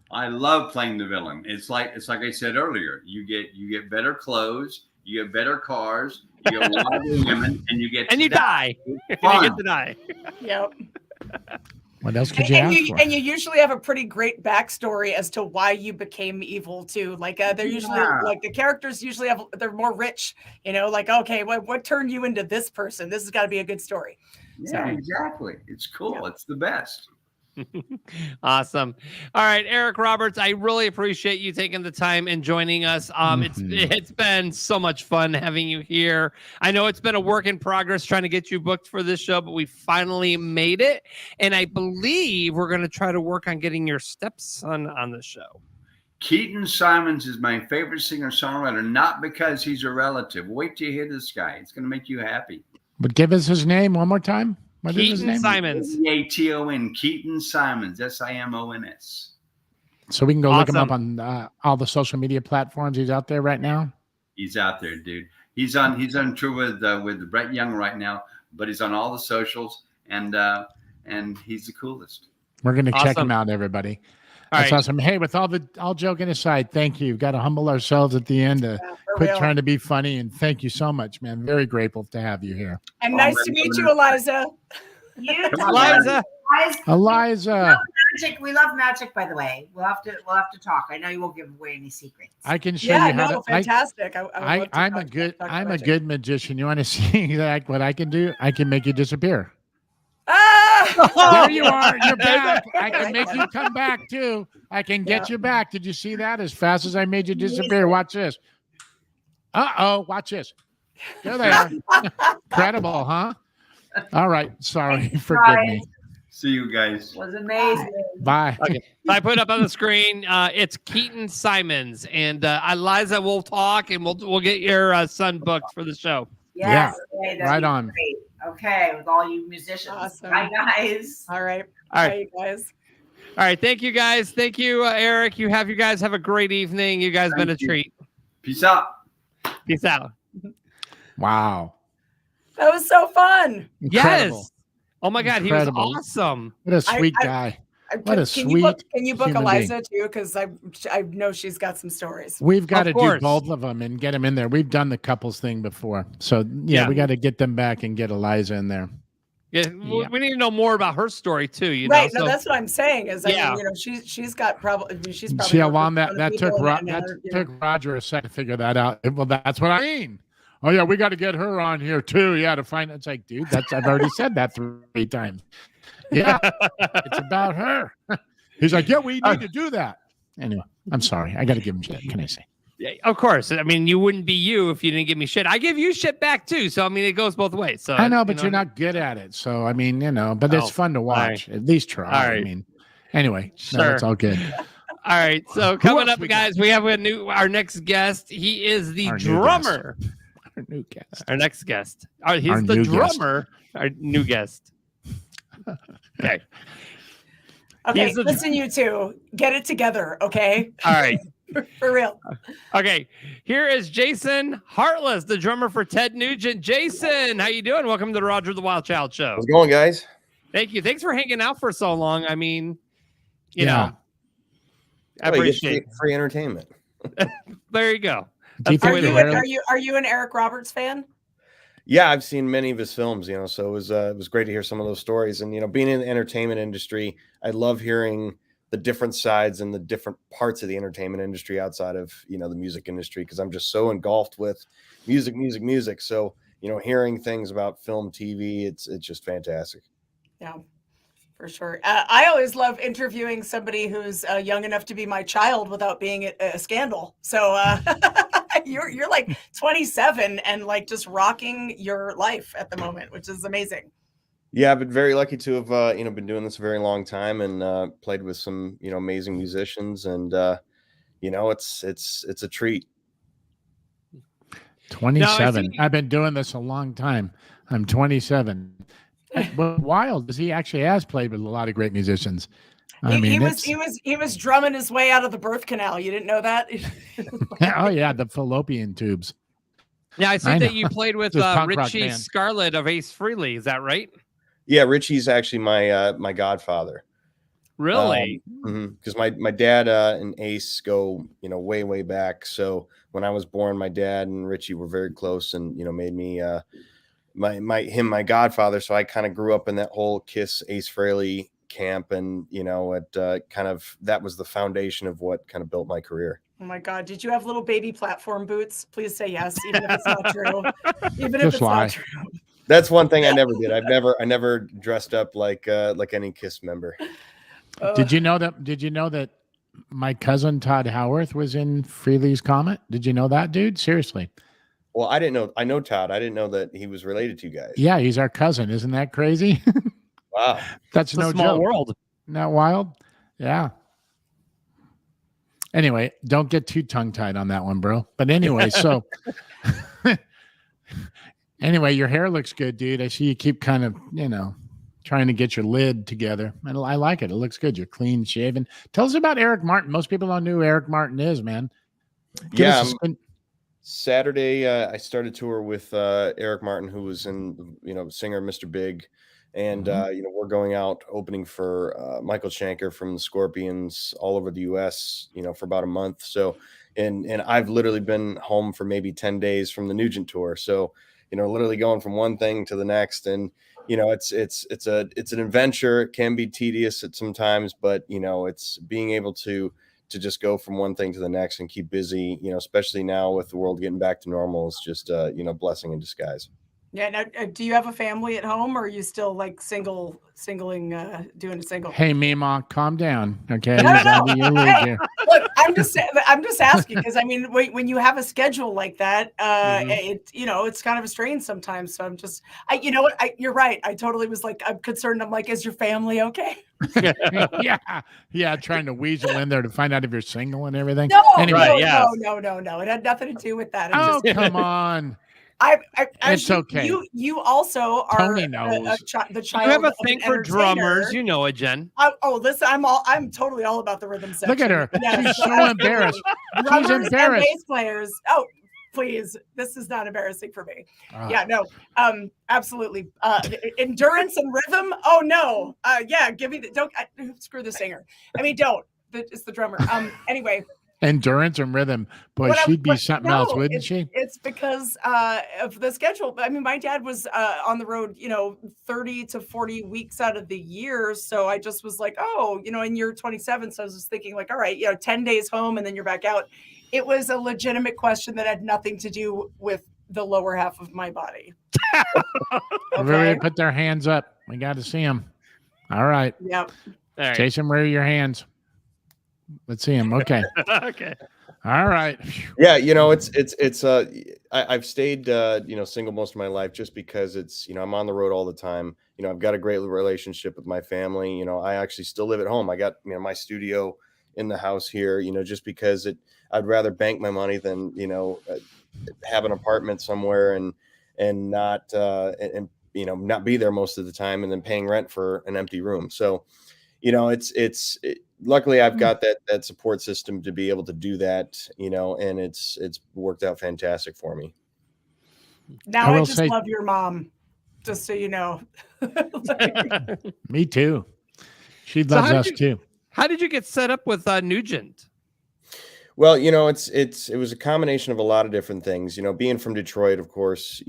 S14: I love playing the villain. It's like I said earlier. You get better clothes, you get better cars, you get a lot of women, and you get
S10: and you die. You get to die.
S12: Yep.
S11: What else could you ask for?
S12: And you usually have a pretty great backstory as to why you became evil too. Like they're usually like the characters usually they're more rich. Like, okay, what turned you into this person? This has got to be a good story.
S14: Yeah, exactly. It's cool. Yeah. It's the best.
S10: Awesome. All right, Eric Roberts, I really appreciate you taking the time and joining us. It's been so much fun having you here. I know it's been a work in progress trying to get you booked for this show, but we finally made it, and I believe we're going to try to work on getting your stepson on the show.
S14: Keaton Simons is my favorite singer-songwriter, not because he's a relative. Wait till you hear this guy. It's going to make you happy.
S11: But give us his name one more time. What is his name?
S10: Simons.
S14: Keaton. Keaton Simons. Simons.
S11: So we can go look him up on all the social media platforms. He's out there right now.
S14: He's out there, dude. He's on tour with Brett Young right now, but he's on all the socials, and he's the coolest.
S11: We're going to check him out, everybody. That's awesome. Hey, with all joking aside, thank you. We've got to humble ourselves at the end to quit trying to be funny. And thank you so much, man. Very grateful to have you here.
S12: And nice to meet you, Eliza.
S10: Eliza.
S11: Eliza.
S15: magic. We love magic, by the way. We'll have to talk. I know you won't give away any secrets.
S11: I can show you how to.
S12: Fantastic.
S11: I'm a good magician. You want to see what I can do? I can make you disappear. There you are. You're back. I can make you come back too. I can get you back. Did you see that? As fast as I made you disappear. Watch this. Watch this. There they are. Incredible, huh? All right. Sorry. Forgive me.
S14: See you guys.
S15: It was amazing.
S11: Bye.
S10: Okay. I put up on the screen. It's Keaton Simons, and Eliza will talk, and we'll get your son booked for the show.
S15: Yes.
S11: Yeah. Okay, right on.
S15: Great. Okay, with all you musicians.
S12: Awesome.
S15: Bye, guys.
S12: All right.
S10: Bye,
S12: guys.
S10: All right. Thank you, guys. Thank you, Eric. You guys have a great evening. You guys been a treat.
S14: Peace out.
S10: Peace out.
S11: Wow.
S12: That was so fun.
S11: Incredible.
S10: Yes. Oh my God,
S11: Incredible.
S10: He was awesome.
S11: What a sweet guy. What a
S12: Can
S11: sweet.
S12: you book
S11: human
S12: Eliza
S11: being.
S12: too? Because I know she's got some stories.
S11: We've got to
S10: Of
S11: do
S10: course.
S11: both of them and get them in there. We've done the couples thing before, so yeah. We got to get them back and get Eliza in there.
S10: Yeah, we need to know more about her story too. You
S12: Right.
S10: know,
S12: No,
S10: so-
S12: that's what I'm saying. Is
S10: Yeah.
S12: she's got probably she's probably
S11: See how
S12: worked
S11: long
S12: with a
S11: that
S12: ton of
S11: that took.
S12: people and
S11: Took Roger a second to figure that out. Well, that's what I mean. Oh yeah, we got to get her on here too. Yeah, to find. It's like, dude, I've already said that 3 times. Yeah, it's about her. He's like, yeah, we need to do that. Anyway, I'm sorry. I got to give him shit. Can I say?
S10: Yeah, of course. I mean, you wouldn't be you if you didn't give me shit. I give you shit back too. So I mean, it goes both ways. So
S11: I know, but you're not good at it. So I mean, but it's fun to watch. At least try.
S10: All right.
S11: I mean, anyway,
S10: Sure.
S11: no, it's all good.
S10: All right. So coming
S11: else
S10: up,
S11: we
S10: guys, we have our next guest. He is the
S11: Our new
S10: drummer.
S11: Our new guest.
S10: Our next guest. He's
S11: Our
S10: the
S11: new guest.
S10: drummer. Our new guest. Okay.
S12: Okay,
S10: He's the-
S12: listen, you two, get it together, okay?
S10: All right.
S12: For real.
S10: Okay. Here is Jason Hartless, the drummer for Ted Nugent. Jason, how you doing? Welcome to the Roger the Wild Child Show.
S20: How's it going, guys?
S10: Thank you. Thanks for hanging out for so long. I mean, you
S11: Yeah.
S10: know, I
S20: Well, you get
S10: appreciate it.
S20: free entertainment.
S10: There you go.
S11: Do you
S10: That's the way
S11: think
S10: to
S11: they
S10: roll.
S12: Are you an Eric Roberts fan?
S20: Yeah, I've seen many of his films, so it was great to hear some of those stories. And being in the entertainment industry, I love hearing the different sides and the different parts of the entertainment industry outside of the music industry, because I'm just so engulfed with music. So hearing things about film, TV, it's just fantastic.
S12: Yeah, for sure. I always love interviewing somebody who's young enough to be my child without being a scandal. So you're like 27 and like just rocking your life at the moment, which is amazing.
S20: Yeah, I've been very lucky to have been doing this a very long time and played with some amazing musicians, and it's a treat.
S11: 27. I've been doing this a long time. I'm 27. But Wild, because he actually has played with a lot of great musicians.
S12: He was drumming his way out of the birth canal. You didn't know that?
S11: Oh yeah, the fallopian tubes.
S10: Yeah, I see
S11: I
S10: that
S11: know.
S10: you played with
S20: This punk rock
S10: Richie
S20: band.
S10: Scarlett of Ace Frehley. Is that right?
S20: Yeah, Richie's actually my godfather.
S10: Really?
S20: Because my dad and Ace go way back. So when I was born, my dad and Richie were very close, and made me my godfather. So I kind of grew up in that whole Kiss Ace Frehley camp, and that was the foundation of what kind of built my career.
S12: Oh my God. Did you have little baby platform boots? Please say yes, even if it's not true. Even if
S20: Just
S12: it's
S20: lie.
S12: not true.
S20: That's one thing I never did. I never dressed up like any Kiss member.
S11: Did you know that my cousin Todd Howarth was in Frehley's Comet? Did you know that, dude? Seriously.
S20: Well, I didn't know. I know Todd. I didn't know that he was related to you guys.
S11: Yeah, he's our cousin. Isn't that crazy?
S20: Wow.
S11: That's
S10: It's a
S11: no
S10: small
S11: joke.
S10: world.
S11: Isn't that wild? Yeah. Anyway, don't get too tongue-tied on that one, bro. But anyway, so anyway, your hair looks good, dude. I see you keep kind of, trying to get your lid together. And I like it. It looks good. You're clean shaven. Tell us about Eric Martin. Most people don't know who Eric Martin is, man. Give
S20: Yeah.
S11: us a spin.
S20: Saturday, I started tour with Eric Martin, who was in, singer Mr. Big. And, we're going out opening for Michael Schenker from the Scorpions all over the U.S., for about a month. So, and I've literally been home for maybe 10 days from the Nugent tour. So literally going from one thing to the next. And, it's an adventure. It can be tedious at sometimes, but, it's being able to just go from one thing to the next and keep busy, especially now with the world getting back to normal, is just, blessing in disguise.
S12: Yeah. Now, do you have a family at home, or are you still like doing a single?
S11: Hey, Mima, calm down. Okay.
S12: Hey, look, I'm just asking, because I mean, when you have a schedule like that, it's kind of a strain sometimes. So you're right. I totally was like, I'm concerned. I'm like, is your family okay?
S11: Yeah. Trying to weasel in there to find out if you're single and everything.
S12: No,
S11: anyway,
S12: no. It had nothing to do with that.
S11: Come on.
S12: It's
S11: okay.
S12: You also are
S11: Tony knows.
S12: the child.
S10: You have a
S12: of
S10: thing
S12: an
S10: for
S12: entertainer.
S10: drummers, you know it, Jen.
S12: Listen, I'm totally all about the rhythm section.
S11: Look at her.
S12: Yes.
S11: She's so embarrassed.
S12: Drummers
S11: She's embarrassed.
S12: and bass players. Oh, please, this is not embarrassing for me. Yeah, no, absolutely. Endurance and rhythm. Oh no. Give me don't screw the singer. I mean, don't. It's the drummer. Anyway.
S11: Endurance and rhythm. Boy, she'd be something else, wouldn't she?
S12: It's because of the schedule. I mean, my dad was on the road, 30 to 40 weeks out of the year. So I just was like, and you're 27. So I was just thinking like, all right, 10 days home and then you're back out. It was a legitimate question that had nothing to do with the lower half of my body.
S11: Everybody put their hands up. We got to see them. All right.
S12: Yep.
S10: All right.
S11: Jason, where are your hands? Let's see him. Okay.
S10: Okay.
S11: All right.
S20: Yeah, I've stayed single most of my life just because it's I'm on the road all the time. I've got a great relationship with my family. I actually still live at home. I got my studio in the house here. Just because I'd rather bank my money than have an apartment somewhere and not not be there most of the time and then paying rent for an empty room. So luckily I've got that support system to be able to do that, and it's worked out fantastic for me.
S12: Now I just love your mom, just so you know.
S11: Me too. She loves us too.
S10: How did you get set up with Nugent?
S20: Well, it was a combination of a lot of different things. Being from Detroit, of course,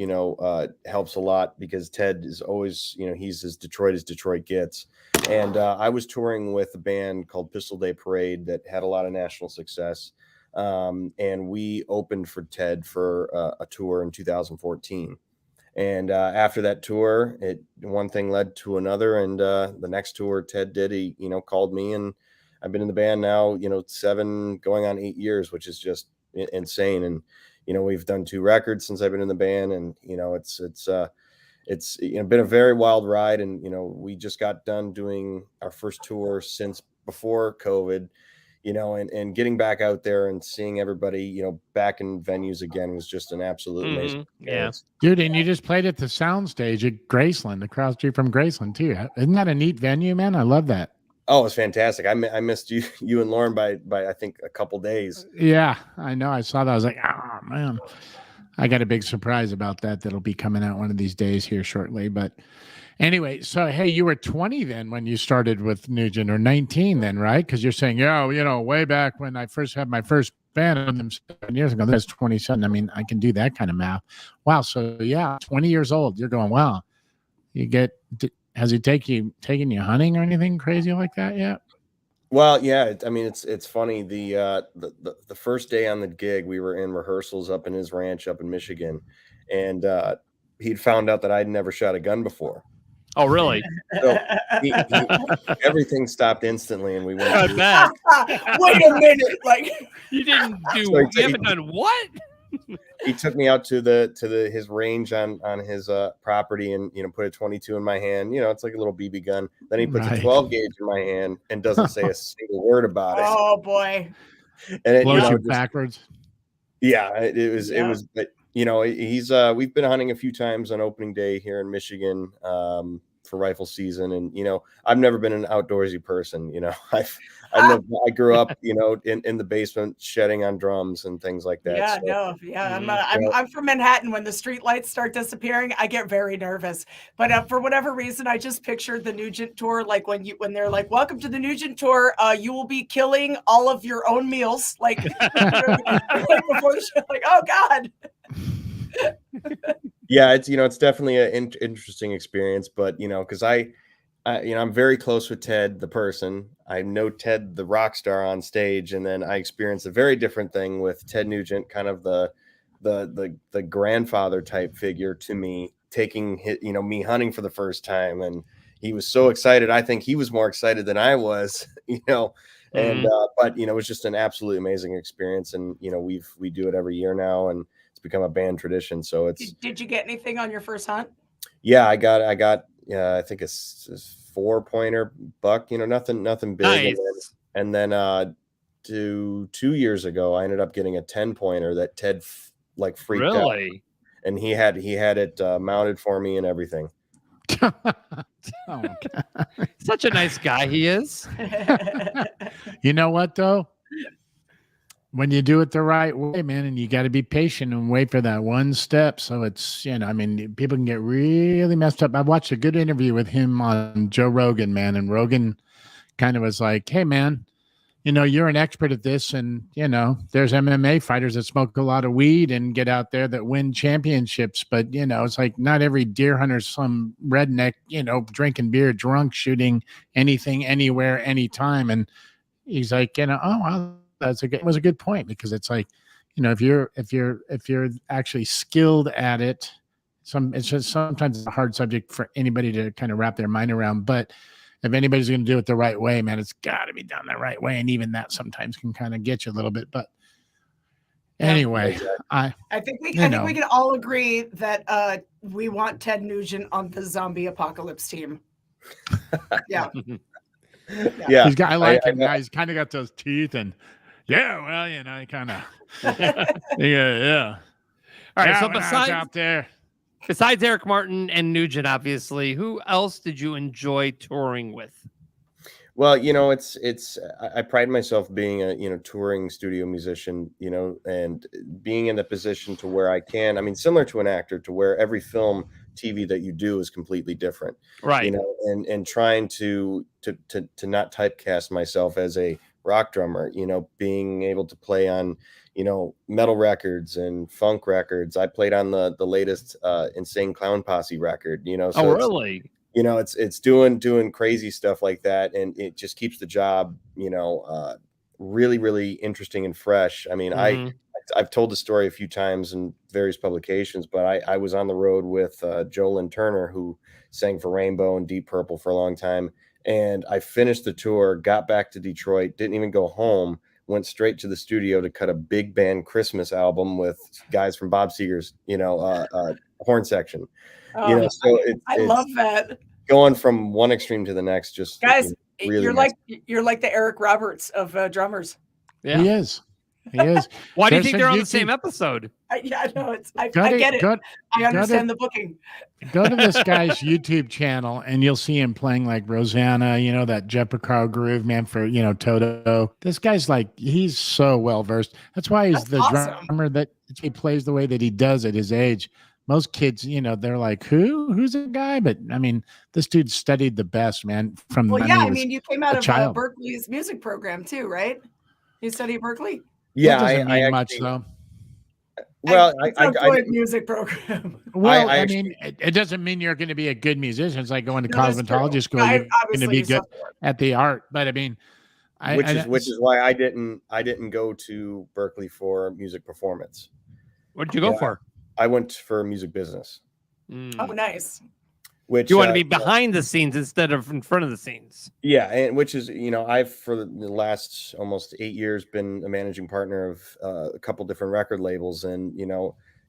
S20: helps a lot because Ted is always, he's as Detroit gets. And I was touring with a band called Pistol Day Parade that had a lot of national success. And we opened for Ted for a tour in 2014. And after that tour, one thing led to another. And the next tour Ted did, he, called me, and I've been in the band now, 7 going on 8 years, which is just insane. And, we've done 2 records since I've been in the band, and, it's been a very wild ride. And, we just got done doing our first tour since before COVID, and getting back out there and seeing everybody, back in venues again was just an absolute amazing experience.
S11: Dude, and you just played at the Soundstage at Graceland, across street from Graceland too. Isn't that a neat venue, man? I love that.
S20: Oh, it's fantastic. I missed you and Lauren by I think a couple days.
S11: Yeah, I know. I saw that. I was like, oh man, I got a big surprise about that. That'll be coming out one of these days here shortly. But anyway, so hey, you were 20 then when you started with Nugent, or 19 then, right? Because you're saying, way back when I first had my first band of them 7 years ago, that's 27. I mean, I can do that kind of math. Wow. So yeah, 20 years old. You're going, wow. Has he taken you hunting or anything crazy like that yet?
S20: Well, yeah. I mean, it's funny. The first day on the gig, we were in rehearsals up in his ranch up in Michigan, and he'd found out that I'd never shot a gun before.
S10: Oh, really?
S20: So everything stopped instantly, and we went.
S12: Wait a minute! Like
S10: you didn't do.
S20: So
S10: you haven't done what?
S20: He took me out to his range on his property, and put a 22 in my hand. It's like a little BB gun. Then he puts a 12 gauge in my hand and doesn't say a single word about it.
S12: Oh boy!
S20: And it
S11: blows you backwards.
S20: Yeah, it was. But he's we've been hunting a few times on opening day here in Michigan for rifle season, and I've never been an outdoorsy person. I grew up, in the basement shedding on drums and things like that.
S12: Yeah,
S20: so,
S12: I'm from Manhattan. When the street lights start disappearing, I get very nervous. But for whatever reason, I just pictured the Nugent tour, like when they're like, "Welcome to the Nugent tour. You will be killing all of your own meals," like before the show. Like, oh God.
S20: Yeah, it's definitely an interesting experience, but because I'm very close with Ted the person. I know Ted the rock star on stage, and then I experienced a very different thing with Ted Nugent, kind of the grandfather type figure to me, taking me hunting for the first time, and he was so excited. I think he was more excited than I was, and but it was just an absolutely amazing experience, and we do it every year now, and become a band tradition. So
S12: did you get anything on your first hunt?
S20: Yeah, I got I think it's 4-pointer buck, nothing big.
S10: Nice.
S20: And then 2 years ago I ended up getting a 10-pointer that Ted freaked out.
S10: Really?
S20: And he had it mounted for me and everything.
S11: Oh my God.
S10: Such a nice guy he is.
S11: You know what though? When you do it the right way, man, and you got to be patient and wait for that one step. So it's, people can get really messed up. I watched a good interview with him on Joe Rogan, man. And Rogan kind of was like, hey, man, you're an expert at this. And, there's MMA fighters that smoke a lot of weed and get out there that win championships. But, it's like not every deer hunter's some redneck, drinking beer, drunk, shooting anything, anywhere, anytime. And he's like, oh, wow. It was a good point, because it's like, if you're actually skilled at it, it's just sometimes a hard subject for anybody to kind of wrap their mind around. But if anybody's going to do it the right way, man, it's got to be done the right way. And even that sometimes can kind of get you a little bit. But anyway,
S12: I think we can all agree that we want Ted Nugent on the zombie apocalypse team. Yeah.
S20: Yeah.
S11: I like him now. He's kind of got those teeth and. Yeah, well, I kind of. yeah.
S10: All right.
S11: Yeah,
S10: so besides Eric Martin and Nugent, obviously, who else did you enjoy touring with?
S20: Well, I pride myself being a touring studio musician, and being in the position to where I can. I mean, similar to an actor, to where every film, TV that you do is completely different,
S10: right?
S20: And trying to not typecast myself as a rock drummer, being able to play on, metal records and funk records. I played on the latest Insane Clown Posse record, so
S10: oh, really?
S20: It's doing crazy stuff like that. And it just keeps the job, really, really interesting and fresh. I mean, I've told the story a few times in various publications, but I was on the road with Joe Lynn Turner, who sang for Rainbow and Deep Purple for a long time. And I finished the tour, got back to Detroit, didn't even go home, went straight to the studio to cut a big band Christmas album with guys from Bob Seger's, horn section.
S12: Oh, so I love that.
S20: Going from one extreme to the next, just
S12: guys,
S20: really
S12: you're like the Eric Roberts of drummers.
S11: Yeah, he is.
S10: Why do you think they're on the same episode?
S12: I get it. I understand the booking.
S11: Go to this guy's YouTube channel and you'll see him playing like Rosanna, that Jeff Porcaro groove, man, for, Toto. This guy's he's so well versed. That's why he's awesome. Drummer that he plays the way that he does at his age. Most kids, they're like, who's that guy? But I mean, this dude studied the best, man.
S12: You came out of Berkeley's music program too, right? You studied at Berkeley?
S20: Yeah,
S11: I mean much though.
S20: Well,
S12: I music program.
S11: Well, I mean, it doesn't mean you're going to be a good musician. It's like going to cosmetology school. You're going to be good at the art. But I mean,
S20: which is why I didn't go to Berkeley for music performance.
S10: What did you go for?
S20: I went for music business.
S12: Oh, nice.
S20: Which
S10: you want to be behind the scenes instead of in front of the scenes.
S20: Yeah, and which is, I've for the last almost 8 years been a managing partner of a couple different record labels, and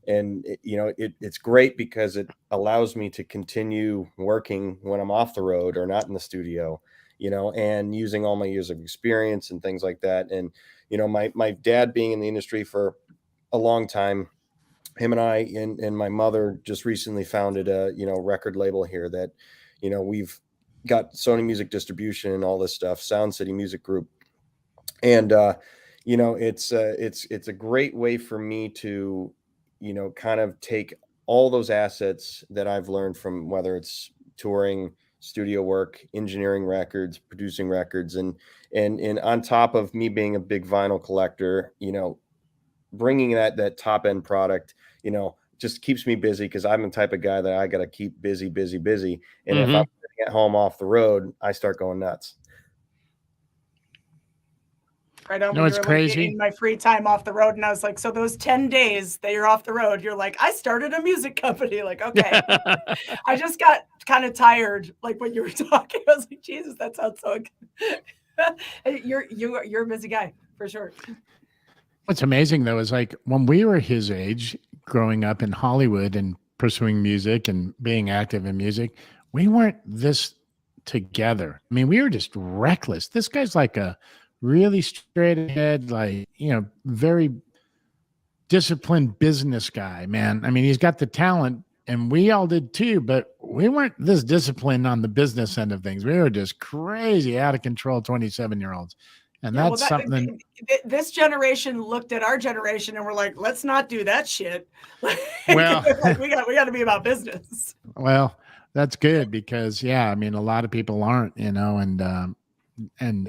S20: it's great because it allows me to continue working when I'm off the road or not in the studio, and using all my years of experience and things like that. And my dad being in the industry for a long time, him and I and my mother just recently founded a record label here that we've got Sony Music Distribution and all this stuff, Sound City Music Group, and it's a great way for me to kind of take all those assets that I've learned from, whether it's touring, studio work, engineering records, producing records, and on top of me being a big vinyl collector, bringing that top end product, just keeps me busy because I'm the type of guy that I got to keep busy. And if I'm sitting at home off the road, I start going nuts.
S12: Right on.
S11: No, it's crazy.
S12: In my free time off the road, and I was like, so those 10 days that you're off the road, you're like, I started a music company. Like, okay. I just got kind of tired, like when you were talking. I was like, Jesus, that sounds so good. You're a busy guy for sure.
S11: What's amazing though is like when we were his age, growing up in Hollywood and pursuing music and being active in music, we weren't this together. I mean, we were just reckless. This guy's like a really straight ahead, like, very disciplined business guy, man. I mean, he's got the talent and we all did too, but we weren't this disciplined on the business end of things. We were just crazy, out of control 27-year-olds. And that's something.
S12: This generation looked at our generation and we're like, let's not do that shit.
S11: Well,
S12: like, we got to be about business.
S11: Well, that's good because, yeah, I mean, a lot of people aren't, and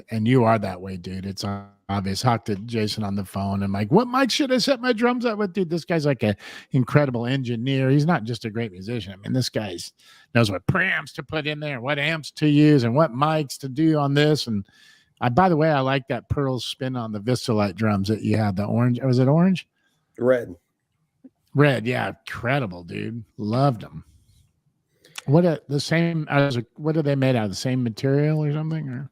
S11: you are that way, dude. It's obvious. Talked to Jason on the phone and like, what mic should I set my drums up with? Dude, this guy's like an incredible engineer. He's not just a great musician. I mean, this guy knows what preamps to put in there, what amps to use, and what mics to do on this. And by the way, I like that Pearl spin on the Vistalite drums that you had. The orange, was it orange?
S20: Red,
S11: yeah, incredible, dude. Loved them. What are they made out of? The same material or something? Or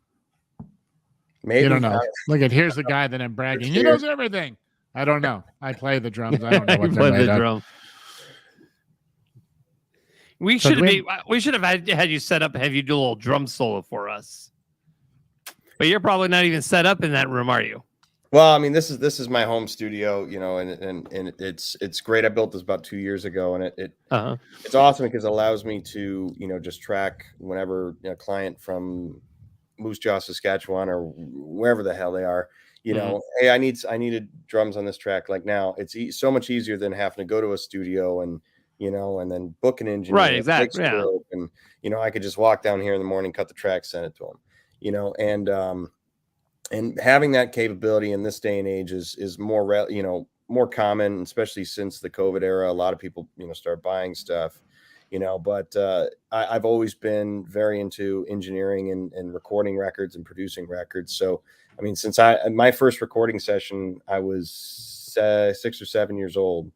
S20: maybe
S11: you don't know. Look at here's the guy that I'm bragging. He knows everything. I don't know. I play the drums. I don't know what they're made of.
S10: We should have had you set up, have you do a little drum solo for us. But you're probably not even set up in that room, are you?
S20: Well, I mean, this is my home studio, and it's great. I built this about 2 years ago, and it's awesome because it allows me to, just track whenever a client from Moose Jaw, Saskatchewan, or wherever the hell they are, hey, I needed drums on this track. Like now, it's so much easier than having to go to a studio and then book an engineer.
S10: Right, exactly. Yeah.
S20: And I could just walk down here in the morning, cut the track, send it to them. And having that capability in this day and age is more, more common, especially since the COVID era. A lot of people, start buying stuff, but I've always been very into engineering and recording records and producing records. So, I mean, since my first recording session, I was 6 or 7 years old.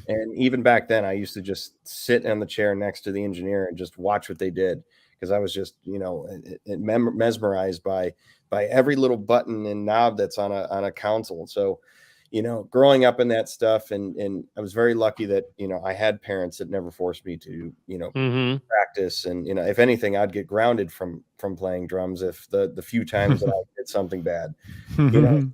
S20: And even back then, I used to just sit in the chair next to the engineer and just watch what they did. Because I was just, mesmerized by every little button and knob that's on a console. So, growing up in that stuff, and I was very lucky that I had parents that never forced me to practice. And if anything, I'd get grounded from playing drums if the few times that I did something bad. So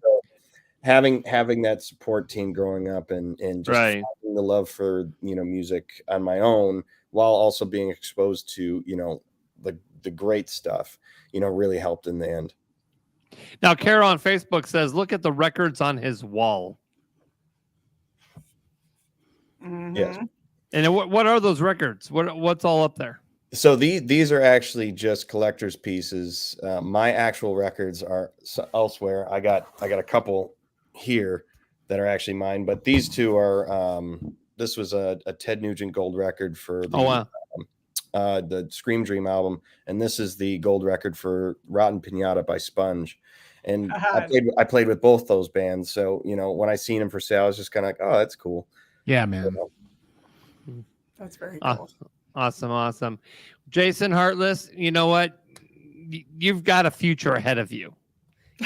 S20: having that support team growing up and just having the love for music on my own, while also being exposed to the great stuff, really helped in the end.
S10: Now, Kara on Facebook says, look at the records on his wall.
S12: Mm-hmm.
S20: Yes.
S10: And what are those records? What's all up there?
S20: So these are actually just collector's pieces. My actual records are elsewhere. I got a couple here that are actually mine, but these two are, this was a Ted Nugent gold record for the Scream Dream album, and this is the gold record for Rotten Pinata by Sponge. And I played with both those bands, so when I seen them for sale, I was just kind of like, oh, that's cool.
S11: Yeah, man.
S12: That's very cool.
S10: Awesome. Jason Hartless, you know what? You've got a future ahead of you,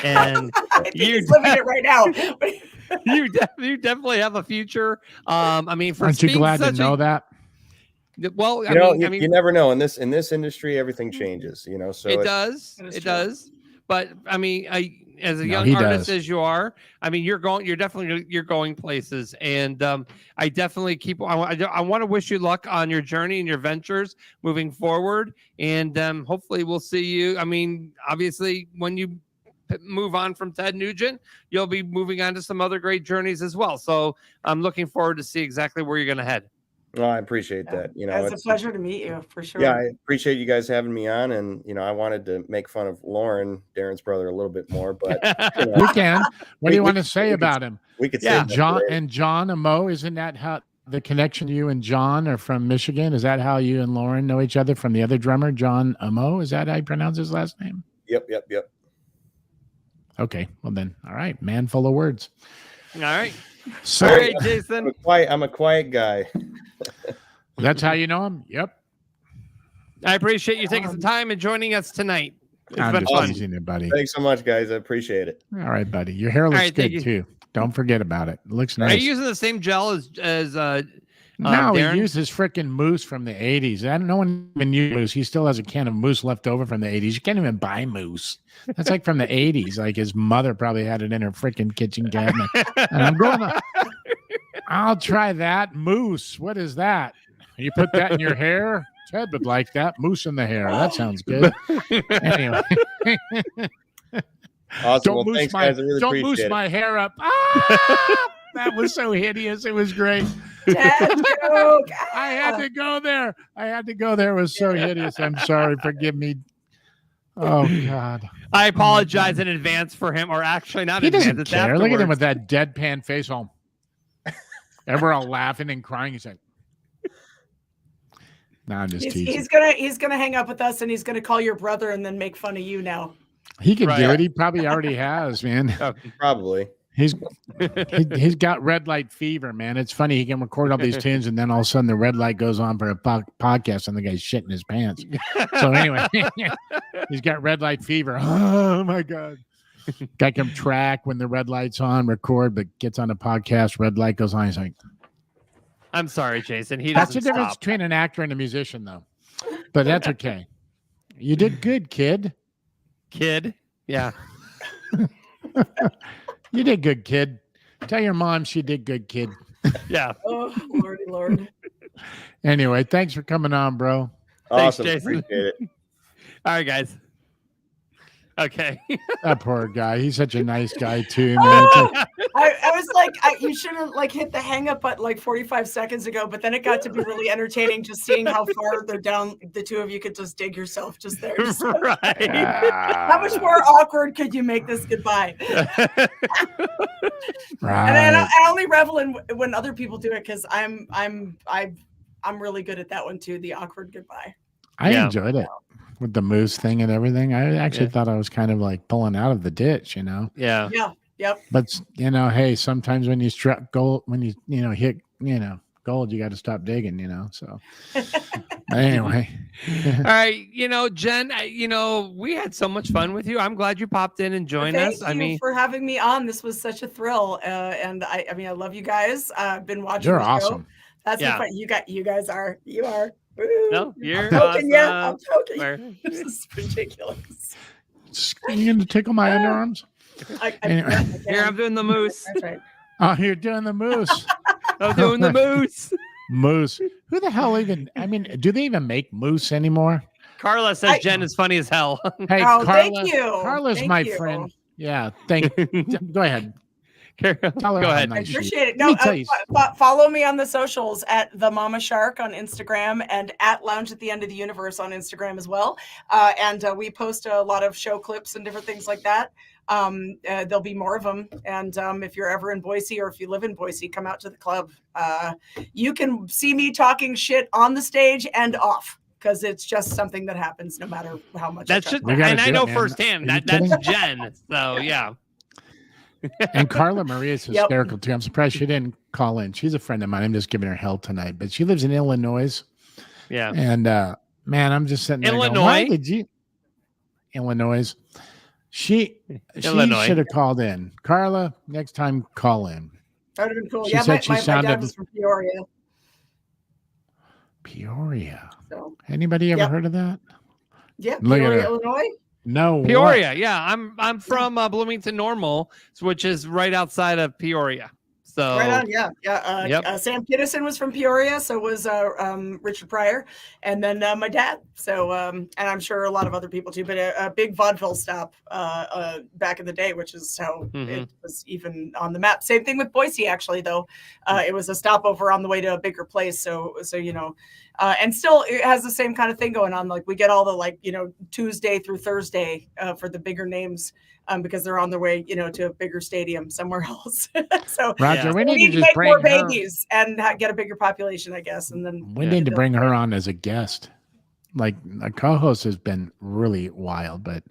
S10: and
S12: you're living it right now.
S10: you definitely have a future. I mean,
S11: aren't you glad to know that?
S10: Well,
S20: I mean, you never know in this industry, everything changes, so
S10: it does. But I mean, as a young artist as you are, I mean, you're going places, and I definitely I want to wish you luck on your journey and your ventures moving forward, and hopefully we'll see you. I mean, obviously, when you move on from Ted Nugent, you'll be moving on to some other great journeys as well. So I'm looking forward to see exactly where you're going to head.
S20: Well, I appreciate that.
S12: It's a pleasure to meet you for sure.
S20: Yeah, I appreciate you guys having me on, and I wanted to make fun of Lauren, Darren's brother, a little bit more, but
S11: we can. What do you want to say about him?
S20: We could say
S11: John and John and Mo. Isn't that how the connection you and John are from Michigan? Is that how you and Lauren know each other from the other drummer, John Amo? Is that how you pronounce his last name?
S20: Yep.
S11: Okay, well then, all right, man full of words.
S10: All right.
S11: So,
S10: all right, Jason.
S20: I'm a quiet guy.
S11: That's how you know him? Yep.
S10: I appreciate you taking some time and joining us tonight. It's been
S11: just
S10: fun.
S11: teasing it, buddy.
S20: Thanks so much, guys. I appreciate it.
S11: All right, buddy. Your hair looks good too. Don't forget about it. It looks nice.
S10: Are you using the same gel as
S11: no,
S10: Darren?
S11: he uses freaking mousse from the 80s. No one even uses mousse. He still has a can of mousse left over from the 80s. You can't even buy mousse. That's like from the 80s. Like his mother probably had it in her freaking kitchen cabinet. And I'm going, I'll try that. Mousse. What is that? You put that in your hair? Ted would like that. Mousse in the hair. That sounds good. Anyway.
S20: Awesome. Well, thanks, guys. I really
S11: don't
S20: appreciate
S11: mousse
S20: it.
S11: my hair up. Ah! That was so hideous. It was great.
S12: Dad joke.
S11: I had to go there. It was so hideous. I'm sorry. Forgive me. Oh, God.
S10: I apologize in advance for him, or actually not
S11: He
S10: in advance.
S11: doesn't
S10: It's
S11: care. Look at him
S10: afterwards.
S11: with that deadpan face on. And we're all laughing and crying. He's like, no, I'm just teasing.
S12: He's gonna hang up with us, and he's gonna call your brother and then make fun of you now.
S11: He can do it. He probably already has, man.
S20: Probably.
S11: He's got red light fever, man. It's funny. He can record all these tunes, and then all of a sudden the red light goes on for a podcast, and the guy's shitting his pants. So anyway, he's got red light fever. Oh my God! Guy can track when the red light's on, record, but gets on a podcast. Red light goes on. He's like,
S10: I'm sorry, Jason.
S11: that's the difference between an actor and a musician, though. But that's okay. You did good, kid.
S10: Kid, yeah.
S11: You did good, kid. Tell your mom she did good, kid.
S10: Yeah.
S12: Oh, Lordy Lord.
S11: Anyway, thanks for coming on, bro.
S20: Awesome.
S10: Thanks, Jason.
S20: Appreciate it.
S10: All right, guys. Okay.
S11: That poor guy. He's such a nice guy, too, man. It's like,
S12: I was like, you should have hit the hang up button like 45 seconds ago, but then it got to be really entertaining just seeing how far they're down the two of you could just dig yourself just there.
S10: Right.
S12: How much more awkward could you make this goodbye?
S11: right.
S12: And I only revel in when other people do it because I'm really good at that one too, the awkward goodbye.
S11: I enjoyed it with the moose thing and everything. I actually thought I was kind of like pulling out of the ditch, you know?
S10: Yeah.
S12: Yeah. Yep.
S11: But, you know, hey, sometimes when you struck gold, when you hit, gold, you got to stop digging, so anyway.
S10: All right. Jen, we had so much fun with you. I'm glad you popped in and joined us.
S12: Thank you for having me on. This was such a thrill. And I love you guys. I've been watching
S11: You're
S12: the
S11: awesome.
S12: show. That's fun. You guys are. You are. Woo.
S10: No, you're
S12: joking.
S10: awesome.
S12: Yeah, I'm joking. This is ridiculous.
S11: You going to tickle my underarms?
S12: Anyway.
S10: Here, I'm doing the moose.
S12: That's right.
S11: Oh, you're doing the moose.
S10: I'm doing the moose.
S11: Moose. Who the hell do they even make moose anymore?
S10: Carla says Jen is funny as hell.
S11: Hey,
S12: Carla.
S11: Thank
S12: you.
S11: Carla's my friend. Yeah, go ahead. Tell her
S10: Go ahead.
S11: how nice
S12: I appreciate
S11: she is.
S12: it. No,
S11: Let me tell you.
S12: follow me on the socials at the Mama Shark on Instagram and at Lounge at the End of the Universe on Instagram as well. And we post a lot of show clips and different things like that. There'll be more of them. And if you're ever in Boise or if you live in Boise, come out to the club. You can see me talking shit on the stage and off. Because it's just something that happens no matter how much.
S10: That's just, and I know firsthand that's Jen. So yeah.
S11: And Carla Maria is hysterical too. I'm surprised she didn't call in. She's a friend of mine. I'm just giving her hell tonight, but she lives in Illinois.
S10: Yeah.
S11: And man, I'm just sitting there going, why did you? Illinois. She should have called in. Carla, next time call in.
S12: That would have been cool.
S11: She said
S12: my dad was from Peoria.
S11: Peoria.
S12: So,
S11: anybody ever heard of that?
S12: Yeah, Peoria, Illinois.
S11: No,
S10: Peoria.
S11: What?
S10: Yeah, I'm from Bloomington Normal, which is right outside of Peoria. So
S12: right on, yeah. Sam Kinnison was from Peoria, so was Richard Pryor, and then my dad. So and I'm sure a lot of other people too. But a big vaudeville stop back in the day, which is how it was even on the map. Same thing with Boise, actually, though. It was a stopover on the way to a bigger place. So and still it has the same kind of thing going on. Like we get all the Tuesday through Thursday for the bigger names because they're on their way, to a bigger stadium somewhere else. So
S11: Roger, we need to
S12: make more
S11: bring her,
S12: babies and get a bigger population, I guess. And then
S11: we need to bring her on as a guest. Like a co-host has been really wild, but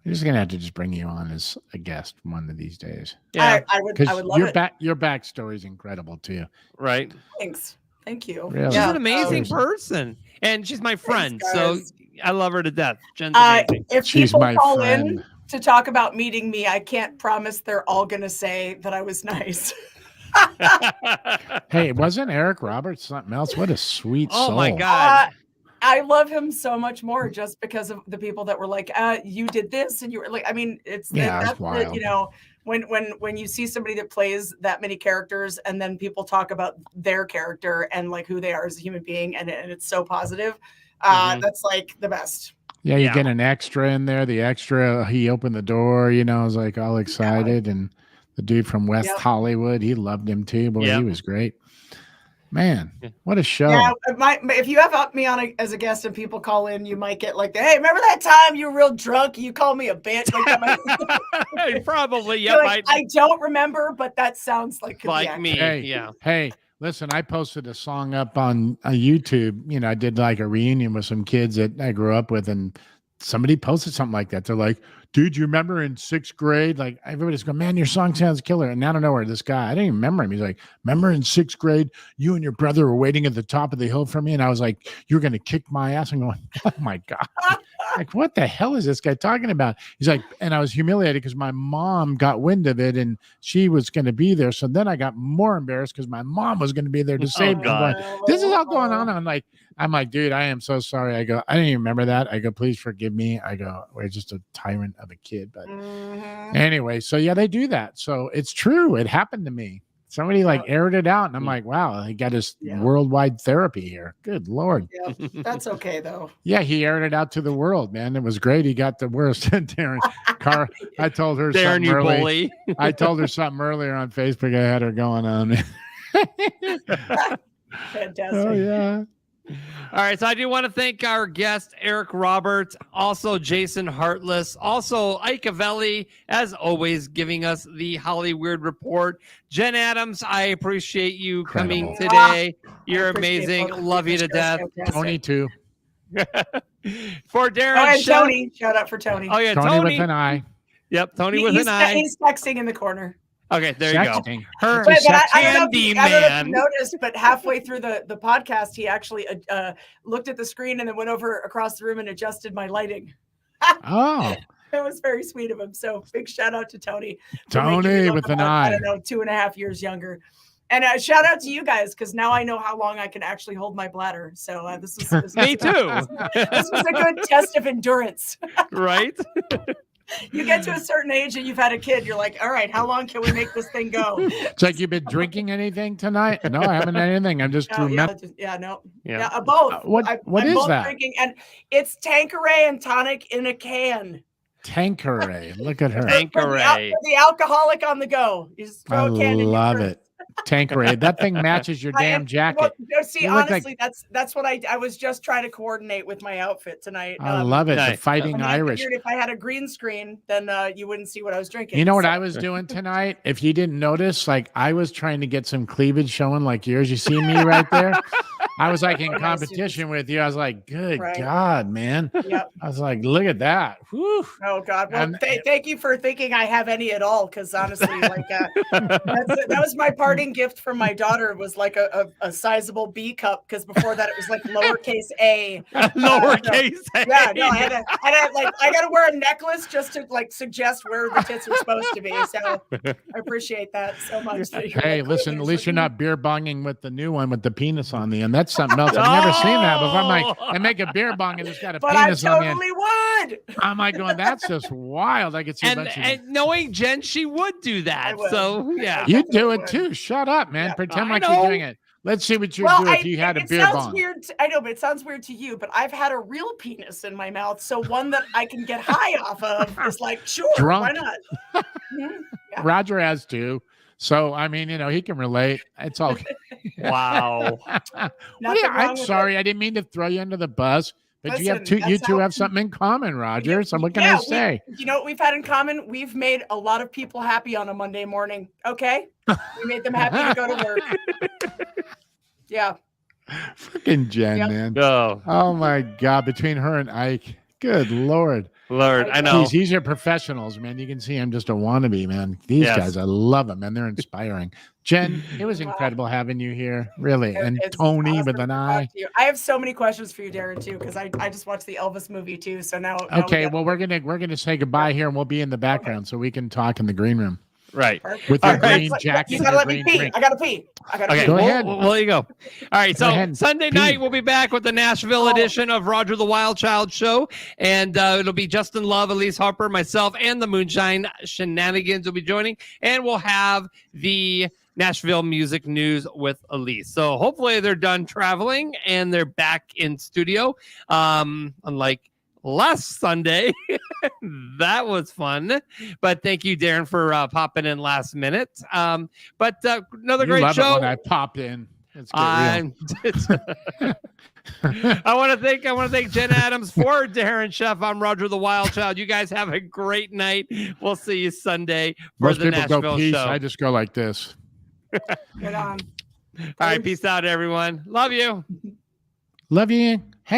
S11: we're just gonna have to just bring you on as a guest one of these days.
S12: Yeah, I would love it.
S11: Your backstory is incredible too.
S10: Right.
S12: Thanks. Thank you.
S11: Really?
S10: She's an amazing person, and she's my friend, so I love her to death. Jen's amazing.
S12: If people call in to talk about meeting me, I can't promise they're all gonna say that I was nice.
S11: Hey, wasn't Eric Roberts something else? What a sweet soul.
S10: Oh my God.
S12: I love him so much more just because of the people that were like, you did this and you were like, I mean, that's wild. When you see somebody that plays that many characters and then people talk about their character and like who they are as a human being and it's so positive, that's like the best.
S11: Yeah, you get an extra in there. The extra, he opened the door, I was like all excited. And the dude from West Hollywood, he loved him too. Boy, he was great. Man, what a show.
S12: Yeah, if you have me on as a guest and people call in, you might get like, hey, remember that time you were real drunk? You called me a bitch. Like,
S10: probably,
S12: yeah. Like, I don't remember, but that sounds like
S10: me.
S11: Hey, listen, I posted a song up on YouTube. I did like a reunion with some kids that I grew up with, and somebody posted something like that. They're like, dude, you remember in 6th grade? Like, everybody's going, man, your song sounds killer. And out of nowhere, this guy, I didn't even remember him. He's like, remember in 6th grade, you and your brother were waiting at the top of the hill for me? And I was like, you're going to kick my ass. I'm going, oh my God. Like, what the hell is this guy talking about? He's like, and I was humiliated because my mom got wind of it and she was going to be there. So then I got more embarrassed because my mom was going to be there to save me. I'm going, this is all going on. I'm like, dude, I am so sorry. I go, I didn't even remember that. I go, please forgive me. I go, we're just a tyrant of a kid. But anyway, so yeah, they do that. So it's true. It happened to me. Somebody aired it out, and I'm like, wow, he got his worldwide therapy here. Good Lord.
S12: Yeah, that's okay though.
S11: Yeah, he aired it out to the world, man. It was great. He got the worst. Darren Carr. I told her something early. I told her something earlier on Facebook. I had her going on.
S12: Fantastic.
S11: Oh yeah.
S10: All right, so I do want to thank our guest, Eric Roberts, also Jason Hartless, also Ike Beverly, as always, giving us the Hollyweird report. Jen Adams, I appreciate you coming today. You're amazing. Love you to death.
S11: Tony, too.
S10: For Darren.
S12: And Tony. Shout out for Tony.
S10: Oh, yeah,
S11: Tony with an I.
S10: Yep, Tony with an I.
S12: He's texting in the corner.
S10: Okay, there you go.
S12: I don't know if you noticed, but halfway through the podcast, he actually looked at the screen and then went over across the room and adjusted my lighting.
S11: Oh.
S12: It was very sweet of him. So big shout out to Tony.
S11: Tony with an eye.
S12: I don't know, 2.5 years younger. And shout out to you guys, because now I know how long I can actually hold my bladder. So this was
S10: me too.
S12: This was a good test of endurance.
S10: Right?
S12: You get to a certain age and you've had a kid, you're like, all right, how long can we make this thing go?
S11: It's like, you've been drinking anything tonight? No, I haven't had anything. I'm just
S12: both.
S11: What
S12: I'm
S11: is
S12: both
S11: that?
S12: Drinking, and it's Tanqueray and tonic in a can.
S11: Tanqueray. Look at her.
S10: Tanqueray.
S12: For the alcoholic on the go. You just throw a can in.
S11: I love it. Tanqueray. That thing matches your damn jacket.
S12: See, honestly, that's what I was just trying to coordinate with my outfit tonight.
S11: I love it. The Fighting Irish.
S12: If I had a green screen, then you wouldn't see what I was drinking.
S11: You know what I was doing tonight? If you didn't notice, I was trying to get some cleavage showing like yours. You see me right there? I was in competition with you. I was like, good God, man.
S12: Yep.
S11: I was like, look at that. Whew.
S12: Oh God. Well, thank you for thinking I have any at all. Cause honestly, that was my parting gift from my daughter. It was like a sizable B cup. Cause before that it was like lowercase a.
S10: Lowercase a.
S12: Yeah, no, I got to wear a necklace just to suggest where the tits were supposed to be. So I appreciate that so much.
S11: Hey, listen, at least you're not beer bonging with the new one with the penis on the end. That's something else. I've never seen that before. I'm like, I make a beer bong and it's got a penis on the end.
S12: I totally would.
S11: I'm like going, that's just wild. I could see
S10: and knowing Jen, she would do that. So yeah.
S11: You do it too. Shut up, man. Pretend like you're doing it. Let's see what you'd do if you had a beer bong.
S12: Weird. I know, but it sounds weird to you. But I've had a real penis in my mouth, so one that I can get high off of is sure,
S11: drunk.
S12: Why not?
S11: Yeah. Roger has too. So I mean, he can relate. It's all.
S10: Wow.
S11: I'm sorry. I didn't mean to throw you under the bus, But you two have something in common, Roger. So what can I say?
S12: You know what we've had in common? We've made a lot of people happy on a Monday morning. Okay, we made them happy to go to work. Yeah.
S11: Fucking Jen, man. Oh my God! Between her and Ike, good Lord.
S10: I know.
S11: These are professionals, man. You can see I'm just a wannabe, man. These guys, I love them, and they're inspiring. Jen, it was incredible having you here, really. And Tony
S12: awesome
S11: with an eye.
S12: I have so many questions for you, Darren, too, because I just watched the Elvis movie too. So now
S11: okay, we're gonna say goodbye here, and we'll be in the background so we can talk in the green room.
S10: Right.
S11: With your green jacket.
S12: You gotta let me pee. I gotta pee.
S10: Okay,
S11: go ahead.
S10: Well, there you go. All right, so Sunday night we'll be back with the Nashville edition of Roger the Wild Child Show, and it'll be Justin Love, Elise Harper, myself, and the Moonshine Shenanigans will be joining, and we'll have the Nashville music news with Elise. So hopefully they're done traveling and they're back in studio. Unlike last Sunday, that was fun. But thank you, Darren, for popping in last minute. But another great show.
S11: When I pop in.
S10: I want to thank Jen Adams for Darren Chef. I'm Roger the Wild Child. You guys have a great night. We'll see you Sunday for
S11: Most
S10: the
S11: people
S10: Nashville
S11: go peace.
S10: show.
S11: I just go like this.
S12: Good on.
S10: All right, peace out, everyone. Love you.
S11: Love you.